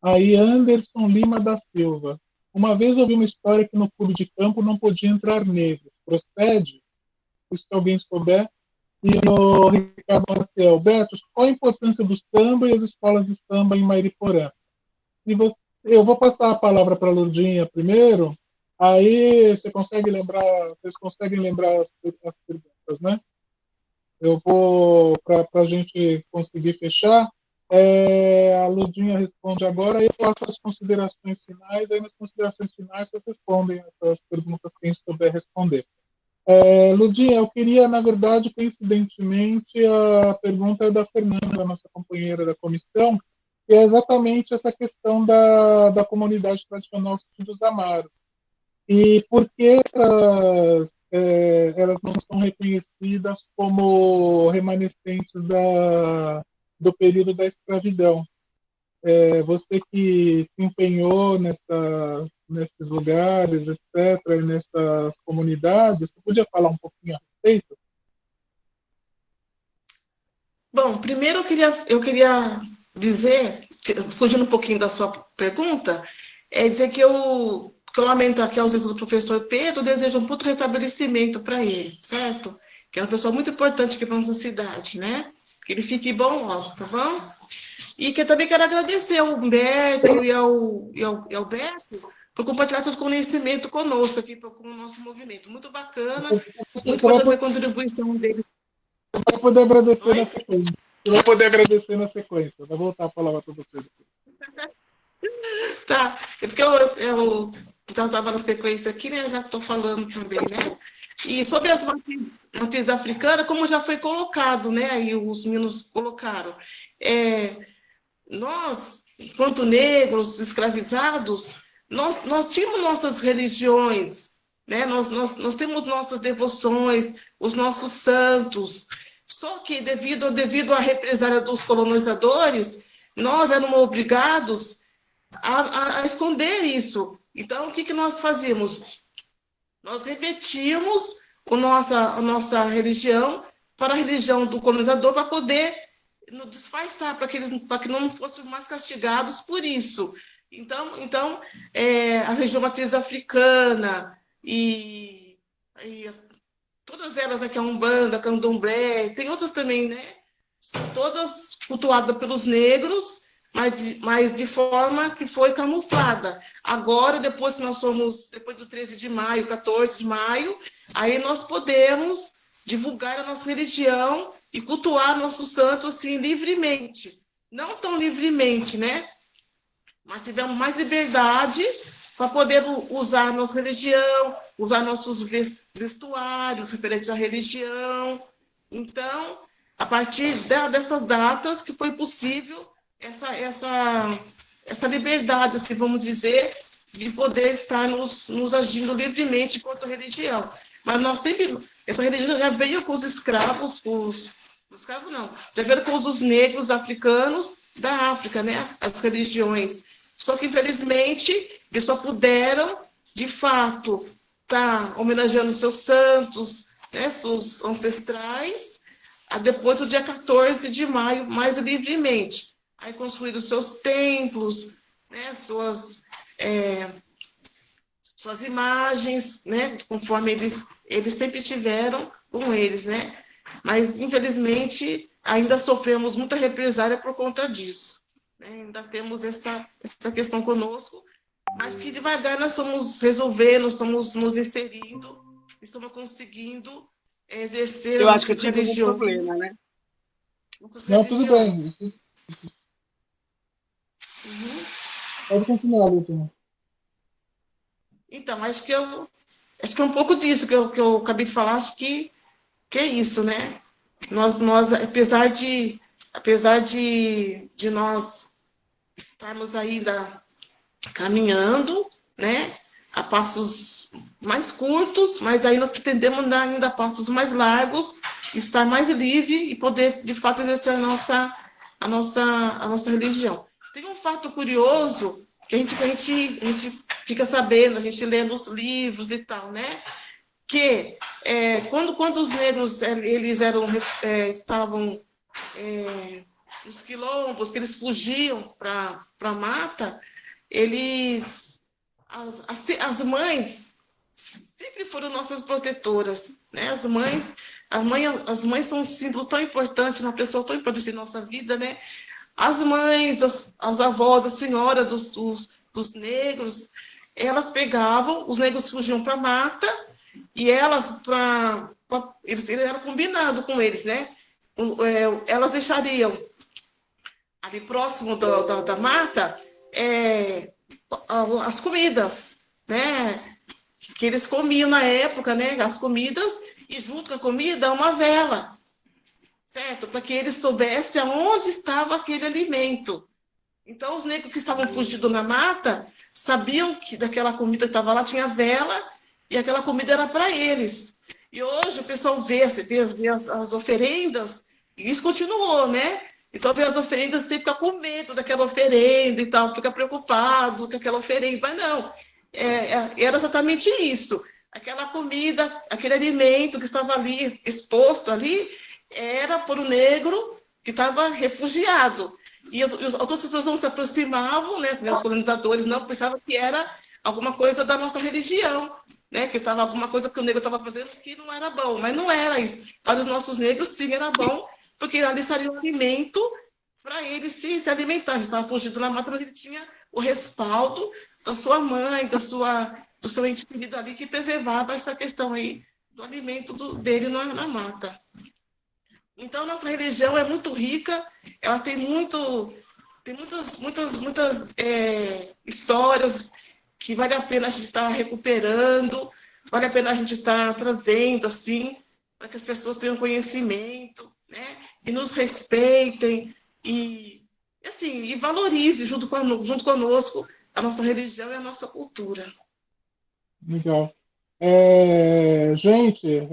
Aí Anderson Lima da Silva. Uma vez ouvi uma história que no clube de campo não podia entrar negros. Procede? Se alguém souber. E o Ricardo Maciel. Beto, qual a importância do samba e as escolas de samba em Mariporã? Eu vou passar a palavra para a Lourdinha primeiro. Aí vocês conseguem lembrar as perguntas, né? Eu vou, para a gente conseguir fechar, a Ludinha responde agora e eu faço as considerações finais. Aí nas considerações finais vocês respondem as perguntas que quem souber responder. Ludinha, eu queria, na verdade, coincidentemente, a pergunta é da Fernanda, nossa companheira da comissão, que é exatamente essa questão da comunidade tradicional dos Amaros. E por que elas não são reconhecidas como remanescentes do período da escravidão? Você que se empenhou nesses lugares, etc., nessas comunidades, você podia falar um pouquinho a respeito? Bom, primeiro eu queria dizer, fugindo um pouquinho da sua pergunta, dizer que eu eu lamento aqui a ausência do professor Pedro, desejo um puto restabelecimento para ele, certo? Que é uma pessoa muito importante aqui para nossa cidade, né? Que ele fique bom logo, tá bom? E que eu também quero agradecer ao Humberto e ao Beto por compartilhar seus conhecimentos conosco aqui, com o nosso movimento. Muito bacana, muito importante essa contribuição dele. Vai poder agradecer na sequência. Vai poder agradecer na sequência. Vou voltar a palavra para você. Tá, é porque eu já estava na sequência aqui, né? Já estou falando também, né? E sobre as matrizes africanas, como já foi colocado, né? Aí os meninos colocaram. Nós, enquanto negros, escravizados, nós tínhamos nossas religiões, né? Nós temos nossas devoções, os nossos santos. Só que devido à represália dos colonizadores, nós éramos obrigados a esconder isso. Então, o que nós fazíamos? Nós repetíamos a nossa religião para a religião do colonizador, para poder nos disfarçar, para que não fossem mais castigados por isso. Então a religião matriz africana e todas elas, né, que é a Umbanda, Candomblé, tem outras também, né? São todas cultuadas pelos negros, mas de forma que foi camuflada. Agora, depois do 13 de maio, 14 de maio, aí nós podemos divulgar a nossa religião e cultuar nossos santos, assim, livremente. Não tão livremente, né? Mas tivemos mais liberdade para poder usar a nossa religião, usar nossos vestuários referentes à religião. Então, a partir dessas datas que foi possível essa liberdade, assim, vamos dizer, de poder estar nos agindo livremente enquanto religião. Mas nós sempre, essa religião já veio com os escravos, já veio com os negros africanos da África, né? As religiões. Só que, infelizmente, eles só puderam, de fato, estar homenageando seus santos, né, seus ancestrais, depois do dia 14 de maio, mais livremente. Aí construíram seus templos, né, suas imagens, né, conforme eles sempre tiveram com eles, né? Mas, infelizmente, ainda sofremos muita represália por conta disso. Né? Ainda temos essa questão conosco, mas que devagar nós estamos resolvendo, estamos nos inserindo, estamos conseguindo exercer. Eu acho que eu tive algum problema, né? Não, tudo bem. Uhum. Pode continuar, Luciana. Então, acho que é um pouco disso que eu acabei de falar, acho que é isso, né? Nós apesar de nós estarmos ainda caminhando, né, a passos mais curtos, mas aí nós pretendemos dar ainda passos mais largos, estar mais livre e poder, de fato, exercer a nossa religião. Tem um fato curioso que a gente fica sabendo, a gente lê nos livros e tal, né? Que quando os negros eles estavam nos quilombos, que eles fugiam para a mata, as mães sempre foram nossas protetoras, né? As mães são um símbolo tão importante, uma pessoa tão importante em nossa vida, né? As mães, as avós, as senhoras dos negros, elas pegavam, os negros fugiam para a mata, e elas, eles eram combinados com eles, né? Elas deixariam ali próximo da mata as comidas, né? Que eles comiam na época, né? As comidas, e junto com a comida, uma vela, certo? Para que eles soubessem aonde estava aquele alimento. Então, os negros que estavam fugindo na mata sabiam que daquela comida que estava lá tinha vela, e aquela comida era para eles. E hoje o pessoal vê as oferendas, e isso continuou, né? Então, vê as oferendas, tem que ficar com medo daquela oferenda e tal, fica preocupado com aquela oferenda. Mas não, era exatamente isso. Aquela comida, aquele alimento que estava ali, exposto ali, era para o negro que estava refugiado. E as outras pessoas não se aproximavam, né? Os colonizadores não pensavam que era alguma coisa da nossa religião, né? Que estava alguma coisa que o negro estava fazendo que não era bom, mas não era isso. Para os nossos negros, sim, era bom, porque ali estaria um alimento para ele se alimentar. Ele estava fugindo na mata, mas ele tinha o respaldo da sua mãe, do seu ente querido ali, que preservava essa questão aí do alimento dele na mata. Então, nossa religião é muito rica, ela tem muitas histórias que vale a pena a gente estar recuperando, vale a pena a gente estar trazendo, assim, para que as pessoas tenham conhecimento, né? E nos respeitem e valorize junto conosco a nossa religião e a nossa cultura. Legal. Gente,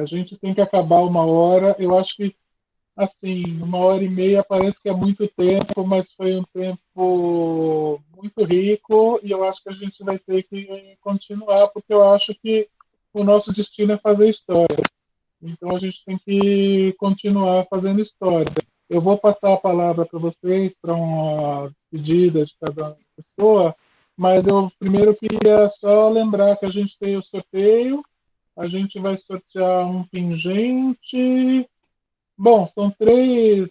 a gente tem que acabar 1 hora. Eu acho que, assim, 1 hora e meia parece que é muito tempo, mas foi um tempo muito rico e eu acho que a gente vai ter que continuar, porque eu acho que o nosso destino é fazer história. Então a gente tem que continuar fazendo história. Eu vou passar a palavra para vocês, para uma despedida de cada pessoa, mas eu primeiro queria só lembrar que a gente tem o sorteio, a gente vai sortear um pingente. Bom, são 3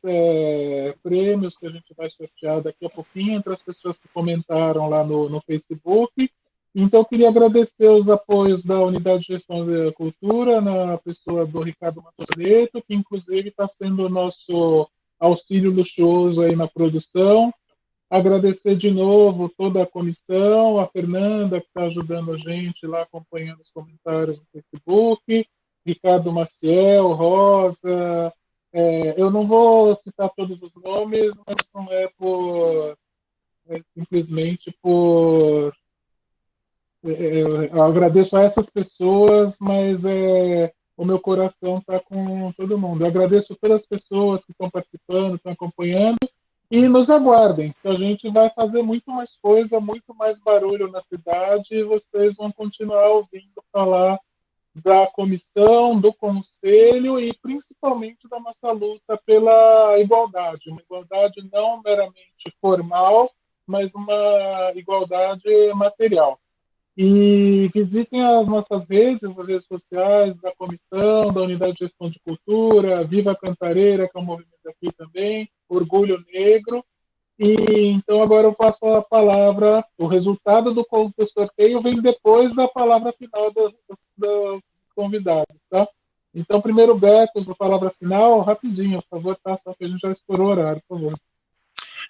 prêmios que a gente vai sortear daqui a pouquinho entre as pessoas que comentaram lá no Facebook. Então, eu queria agradecer os apoios da Unidade de Gestão da Cultura, na pessoa do Ricardo Massoreto, que inclusive está sendo o nosso auxílio luxuoso aí na produção. Agradecer de novo toda a comissão, a Fernanda, que está ajudando a gente lá, acompanhando os comentários no Facebook, Ricardo Maciel, Rosa. Eu não vou citar todos os nomes, mas não é simplesmente por. Eu agradeço a essas pessoas, mas o meu coração está com todo mundo. Eu agradeço todas as pessoas que estão participando, estão acompanhando, e nos aguardem, que a gente vai fazer muito mais coisa, muito mais barulho na cidade, e vocês vão continuar ouvindo falar da comissão, do conselho e principalmente da nossa luta pela igualdade, uma igualdade não meramente formal, mas uma igualdade material. E visitem as nossas redes, as redes sociais da comissão, da Unidade de Gestão de Cultura, Viva Cantareira, que é um movimento aqui também, Orgulho Negro. E então agora eu passo a palavra, o resultado do sorteio vem depois da palavra final dos convidados, tá? Então, primeiro, Beto, a palavra final, rapidinho, por favor, tá? Só que a gente já estourou o horário, por favor.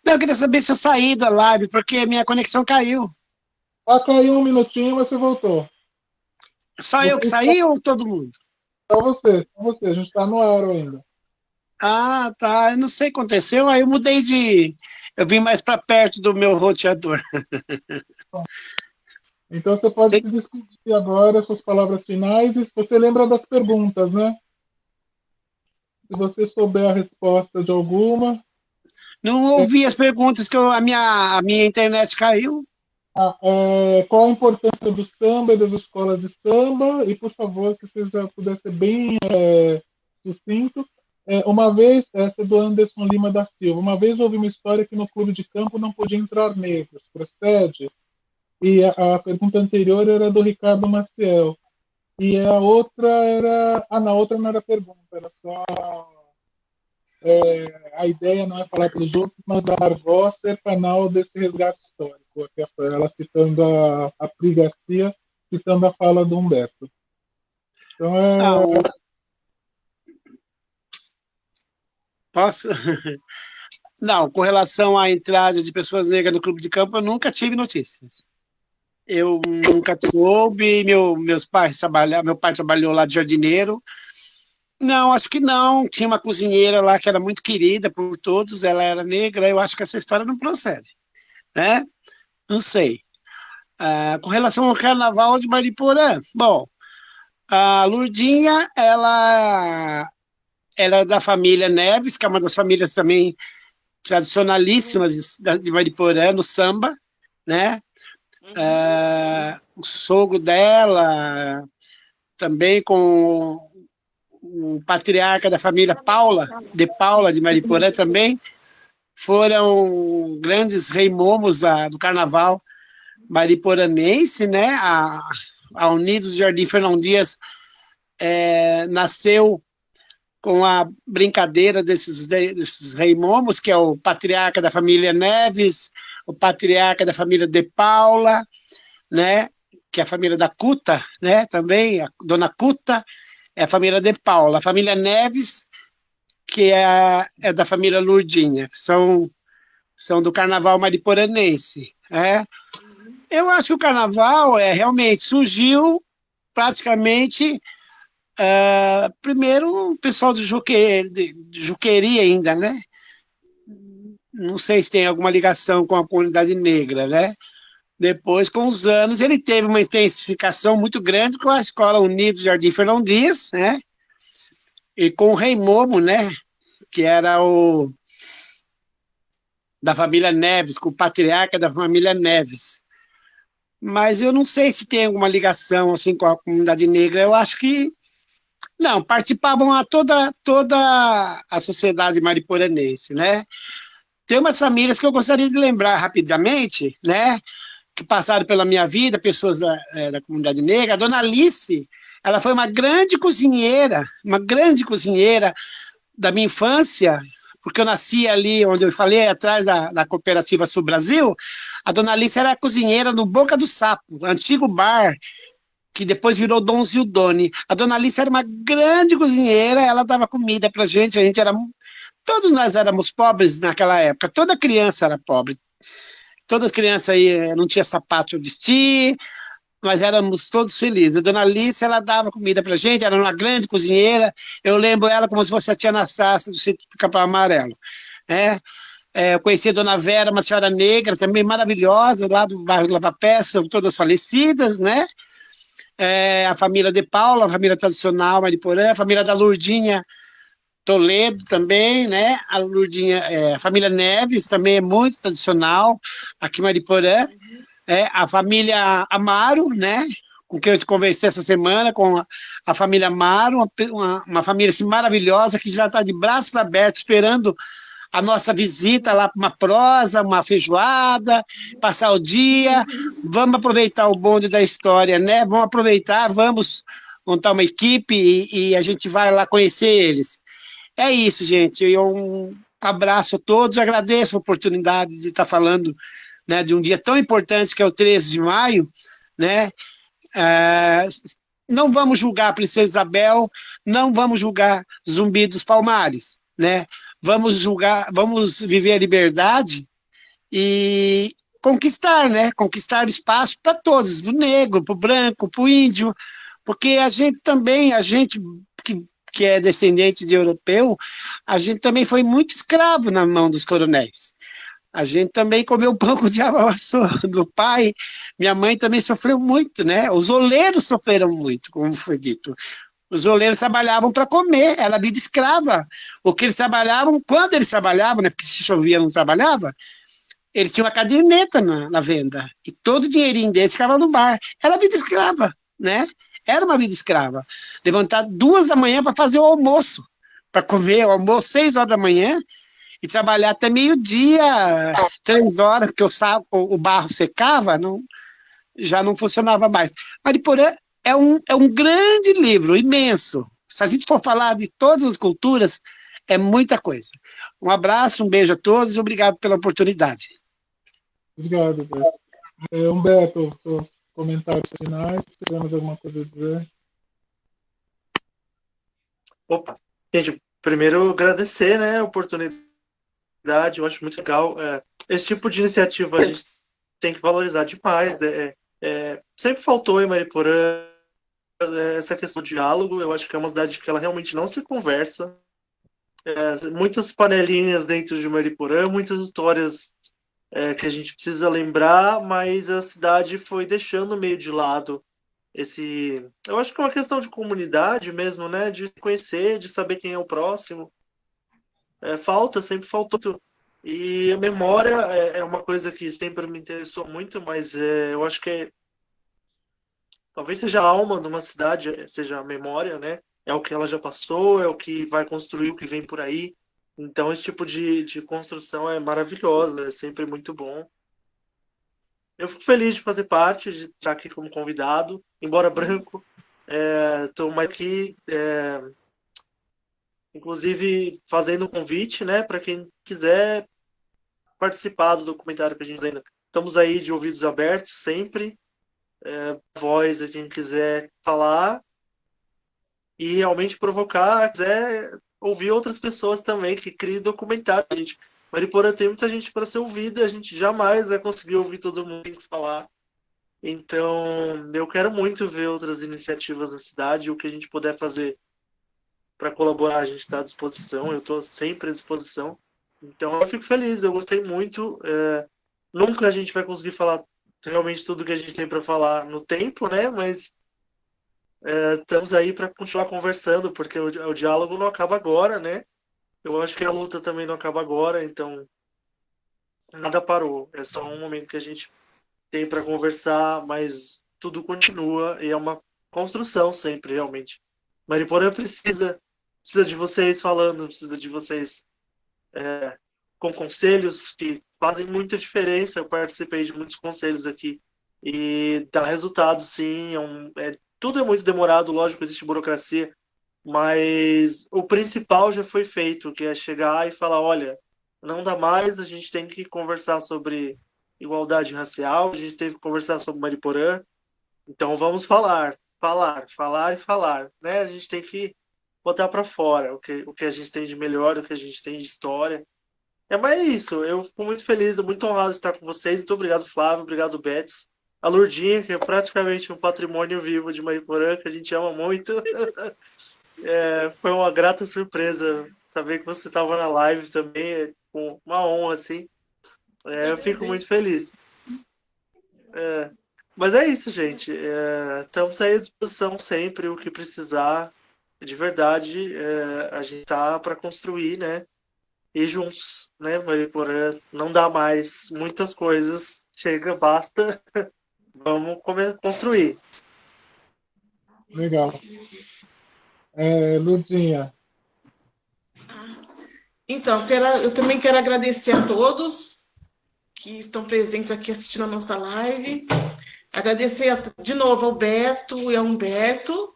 Não, eu queria saber se eu saí da live, porque minha conexão caiu. Caiu um minutinho, mas você voltou. Só eu que saí ou todo mundo? Só você, a gente está no ar ainda. Ah, tá, eu não sei o que aconteceu, aí eu mudei eu vim mais para perto do meu roteador. Então você pode se despedir agora, suas palavras finais, e você lembra das perguntas, né? Se você souber a resposta de alguma. Não ouvi as perguntas, que a minha internet caiu. Qual a importância do samba e das escolas de samba? E, por favor, se você já puder ser bem sucinto. Uma vez, essa é do Anderson Lima da Silva, uma vez houve uma história que no clube de campo não podia entrar negros. Procede? E a pergunta anterior era do Ricardo Maciel. E a outra era... na outra não era pergunta, era só... a ideia não é falar para os outros, mas dar voz ser canal desse resgate histórico. Ela citando a Pri Garcia, citando a fala do Humberto. Então Posso? Não, com relação à entrada de pessoas negras no clube de campo, eu nunca tive notícias. Eu nunca soube, meu pai trabalhou lá de jardineiro. Não, acho que não. Tinha uma cozinheira lá que era muito querida por todos, ela era negra, eu acho que essa história não procede, né? Não sei. Com relação ao carnaval de Mariporã, bom, a Lurdinha, ela é da família Neves, que é uma das famílias também tradicionalíssimas de Mariporã, no samba, né? O sogro dela, também com o patriarca da família Paula de Mariporã também, foram grandes rei momos do carnaval mariporanense, né? A Unidos Jardim Fernão Dias nasceu com a brincadeira desses rei momos, que é o patriarca da família Neves, o patriarca da família De Paula, né? Que é a família da Cuta, né? Também, a Dona Cuta é a família De Paula. A família Neves, que é da família Lurdinha, que são do carnaval mariporanense. Eu acho que o carnaval realmente surgiu praticamente primeiro o pessoal de Juqueri ainda, né? Não sei se tem alguma ligação com a comunidade negra, né? Depois, com os anos, ele teve uma intensificação muito grande com a Escola Unidos Jardim Fernão Dias, né? E com o Rei Momo, né? Que era da família Neves, com o patriarca da família Neves. Mas eu não sei se tem alguma ligação assim com a comunidade negra. Eu acho que não, participavam toda a sociedade mariporanense, né? Tem umas famílias que eu gostaria de lembrar rapidamente, né? Que passaram pela minha vida, pessoas da comunidade negra. A Dona Alice, ela foi uma grande cozinheira da minha infância, porque eu nasci ali, onde eu falei, atrás da Cooperativa Sul Brasil. A Dona Alice era cozinheira no Boca do Sapo, antigo bar, que depois virou Dom Zildone. A Dona Alice era uma grande cozinheira, ela dava comida pra gente, todos nós éramos pobres naquela época, toda criança era pobre, todas as crianças aí não tinha sapato para vestir, mas éramos todos felizes. A Dona Alice, ela dava comida pra gente, era uma grande cozinheira, eu lembro ela como se fosse a tia Nassassa do sítio do Capão Amarelo, eu conheci a Dona Vera, uma senhora negra, também maravilhosa, lá do bairro do Lava Pé, são todas falecidas, né? A família De Paula, a família tradicional Mariporã, a família da Lurdinha Toledo também, né? A Lurdinha, a família Neves também é muito tradicional aqui em Mariporã. A família Amaro, né? Com quem eu te conversei essa semana, com a família Amaro, uma família assim, maravilhosa que já está de braços abertos esperando a nossa visita lá para uma prosa, uma feijoada, passar o dia. Vamos aproveitar o bonde da história, né? Vamos aproveitar, vamos montar uma equipe e a gente vai lá conhecer eles. É isso, gente. Um abraço a todos, agradeço a oportunidade de estar falando, né, de um dia tão importante que é o 13 de maio, né? Não vamos julgar a Princesa Isabel, não vamos julgar Zumbi dos Palmares, né? Vamos viver a liberdade e conquistar, né? Conquistar espaço para todos, para o negro, para o branco, para o índio, porque a gente que é descendente de europeu, a gente também foi muito escravo na mão dos coronéis. A gente também comeu pão com o diabo amassou do pai. Minha mãe também sofreu muito, né? Os oleiros sofreram muito, como foi dito. Os oleiros trabalhavam para comer, era vida escrava. O que eles trabalhavam, quando eles trabalhavam, né? Porque se chovia não trabalhava, eles tinham uma caderneta na venda. E todo o dinheirinho deles ficava no bar. Era vida escrava, né? Era uma vida escrava. Levantar 2 da manhã para fazer o almoço, para comer o almoço 6 horas da manhã, e trabalhar até meio-dia, 3 horas, porque o barro secava, já não funcionava mais. Mariporã é um grande livro, imenso. Se a gente for falar de todas as culturas, é muita coisa. Um abraço, um beijo a todos e obrigado pela oportunidade. Obrigado, Humberto. Humberto, seus comentários finais, se tivermos alguma coisa a dizer. Opa, gente, primeiro agradecer, né, a oportunidade. Eu acho muito legal. Esse tipo de iniciativa a gente tem que valorizar demais. Sempre faltou em Mariporã essa questão do diálogo. Eu acho que é uma cidade que ela realmente não se conversa. Muitas panelinhas dentro de Mariporã, muitas histórias que a gente precisa lembrar, mas a cidade foi deixando meio de lado eu acho que é uma questão de comunidade mesmo, né? De conhecer, de saber quem é o próximo. Sempre faltou. E a memória é uma coisa que sempre me interessou muito, mas eu acho que talvez seja a alma de uma cidade, seja a memória, né? É o que ela já passou, é o que vai construir o que vem por aí. Então, esse tipo de construção é maravilhosa, é sempre muito bom. Eu fico feliz de fazer parte, de estar aqui como convidado, embora branco. Estou mais aqui, inclusive, fazendo um convite, né, para quem quiser participar do documentário que a gente ainda. Estamos aí de ouvidos abertos sempre. Voz a quem quiser falar e realmente provocar, quiser ouvir outras pessoas também que criem documentário. Mariporã tem muita gente para ser ouvida, a gente jamais vai conseguir ouvir todo mundo que falar. Então, eu quero muito ver outras iniciativas na cidade, o que a gente puder fazer para colaborar, a gente está à disposição, eu estou sempre à disposição. Então, eu fico feliz, eu gostei muito. Nunca a gente vai conseguir falar realmente tudo que a gente tem para falar no tempo, né? Mas estamos aí para continuar conversando, porque o diálogo não acaba agora, né? Eu acho que a luta também não acaba agora, então nada parou. É só um momento que a gente tem para conversar, mas tudo continua e é uma construção sempre, realmente. Mariporã precisa de vocês falando, precisa de vocês com conselhos que fazem muita diferença. Eu participei de muitos conselhos aqui e dá resultado, sim. Tudo é muito demorado, lógico, existe burocracia, mas o principal já foi feito, que é chegar e falar, olha, não dá mais, a gente tem que conversar sobre igualdade racial, a gente tem que conversar sobre Mariporã, então vamos falar, falar e falar, né? A gente tem que botar para fora o que a gente tem de melhor, o que a gente tem de história. Mas é isso, eu fico muito feliz, muito honrado de estar com vocês. Muito obrigado, Flávio, obrigado, Betts. A Lourdinha, que é praticamente um patrimônio vivo de Mariporã, que a gente ama muito. Foi uma grata surpresa saber que você estava na live também, com uma honra, assim. Eu fico muito feliz. Mas é isso, gente. Estamos aí à disposição sempre, o que precisar. De verdade, a gente tá para construir, né? E juntos, né, Mariporã? Não dá mais muitas coisas. Chega, basta. Vamos construir. Legal. Ludinha. Então, eu também quero agradecer a todos que estão presentes aqui assistindo a nossa live. Agradecer de novo ao Beto e ao Humberto,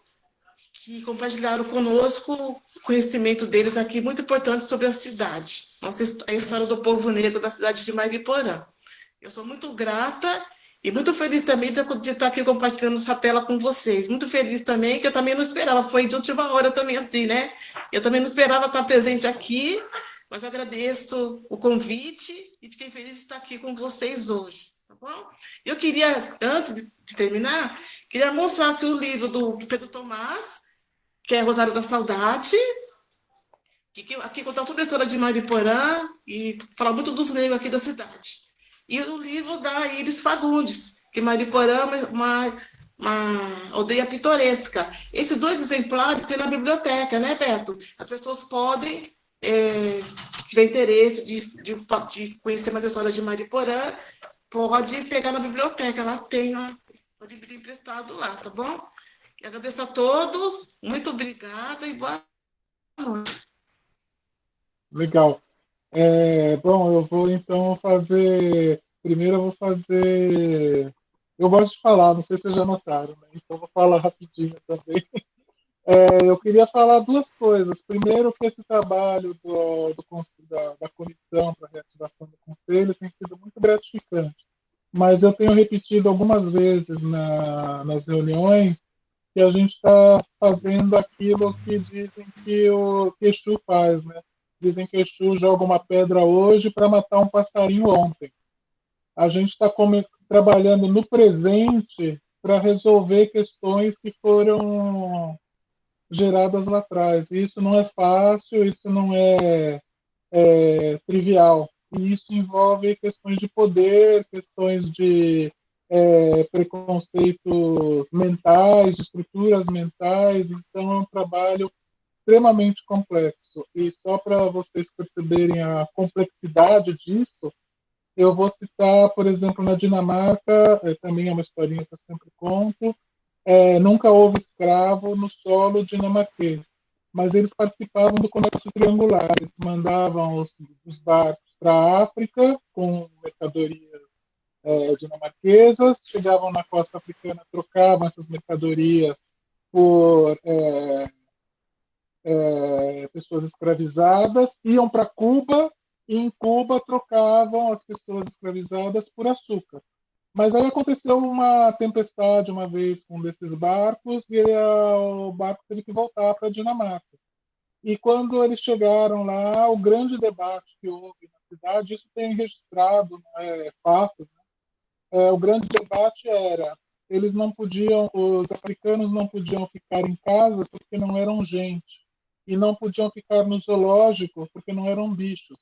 que compartilharam conosco o conhecimento deles aqui, muito importante sobre a cidade, a história do povo negro da cidade de Mariporã. Eu sou muito grata e muito feliz também de estar aqui compartilhando essa tela com vocês. Muito feliz também, que eu também não esperava, foi de última hora também assim, né? Eu também não esperava estar presente aqui, mas eu agradeço o convite e fiquei feliz de estar aqui com vocês hoje, tá bom? Eu queria, antes de terminar, queria mostrar aqui o livro do Pedro Tomás, que é Rosário da Saudade, que aqui conta toda a história de Mariporã e fala muito dos negros aqui da cidade. E o livro da Iris Fagundes, que Mariporã é uma aldeia pitoresca. Esses 2 exemplares tem na biblioteca, né, Beto? As pessoas podem, se tiver interesse de conhecer mais a história de Mariporã, pode pegar na biblioteca, ela tem, pode pedir emprestado lá, tá bom? Eu agradeço a todos, muito obrigada e boa noite. Legal. Bom, eu vou então fazer. Primeiro eu vou fazer. Eu gosto de falar, não sei se vocês já notaram, né? Então eu vou falar rapidinho também. Eu queria falar 2 coisas. Primeiro, que esse trabalho da comissão para a reativação do conselho tem sido muito gratificante. Mas eu tenho repetido algumas vezes nas reuniões que a gente está fazendo aquilo que dizem que o Exu faz, né? Dizem que o Exu joga uma pedra hoje para matar um passarinho ontem. A gente está trabalhando no presente para resolver questões que foram geradas lá atrás. E isso não é fácil, isso não é trivial. E isso envolve questões de poder, questões de preconceitos mentais, de estruturas mentais. Então, é um trabalho extremamente complexo. E só para vocês perceberem a complexidade disso, eu vou citar, por exemplo, na Dinamarca, também é uma historinha que eu sempre conto, nunca houve escravo no solo dinamarquês, mas eles participavam do comércio triangular, eles mandavam os barcos para a África com mercadorias dinamarquesas, chegavam na costa africana, trocavam essas mercadorias por pessoas escravizadas, iam para Cuba e em Cuba trocavam as pessoas escravizadas por açúcar. Mas aí aconteceu uma tempestade uma vez com um desses barcos e o barco teve que voltar para a Dinamarca. E quando eles chegaram lá, o grande debate que houve na cidade, isso tem registrado, fatos, o grande debate era, eles não podiam, os africanos não podiam ficar em casa porque não eram gente, e não podiam ficar no zoológico porque não eram bichos.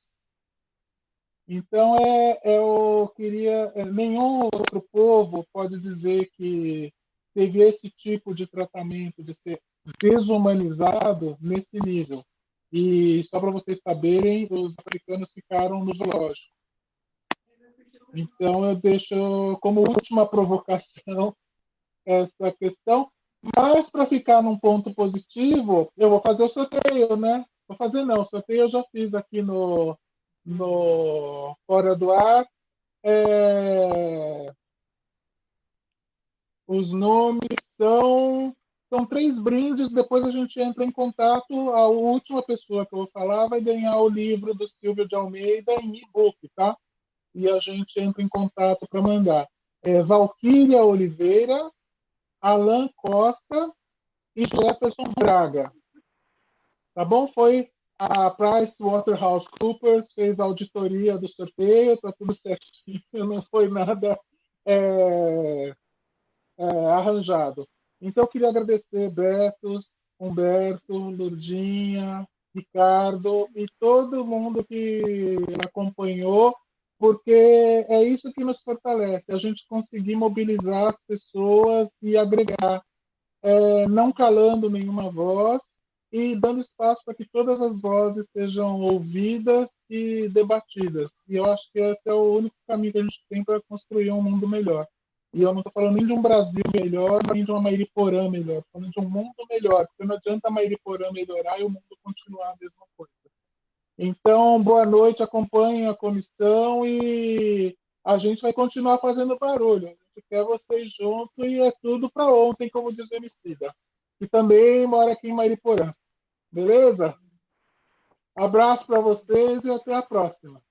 Então, eu queria. Nenhum outro povo pode dizer que teve esse tipo de tratamento, de ser desumanizado nesse nível. E só para vocês saberem, os africanos ficaram no zoológico. Então, eu deixo como última provocação essa questão. Mas, para ficar num ponto positivo, eu vou fazer o sorteio, né? Vou fazer não, o sorteio eu já fiz aqui no Fora do Ar. Os nomes são 3 brindes, depois a gente entra em contato. A última pessoa que eu vou falar vai ganhar o livro do Silvio de Almeida em e-book, tá? E a gente entra em contato para mandar. Valquíria Oliveira, Alan Costa e Jefferson Braga. Tá bom? Foi a PricewaterhouseCoopers, fez a auditoria do sorteio, tá tudo certinho, não foi nada arranjado. Então, eu queria agradecer Betos, Humberto, Lurdinha, Ricardo e todo mundo que acompanhou, porque é isso que nos fortalece, a gente conseguir mobilizar as pessoas e agregar, não calando nenhuma voz e dando espaço para que todas as vozes sejam ouvidas e debatidas. E eu acho que esse é o único caminho que a gente tem para construir um mundo melhor. E eu não estou falando nem de um Brasil melhor, nem de uma Mairiporã melhor. Estou falando de um mundo melhor, porque não adianta a Mairiporã melhorar e o mundo continuar a mesma coisa. Então, boa noite, acompanhem a comissão e a gente vai continuar fazendo barulho. A gente quer vocês juntos e é tudo para ontem, como diz o Emicida. E também mora aqui em Mairiporã. Beleza? Abraço para vocês e até a próxima.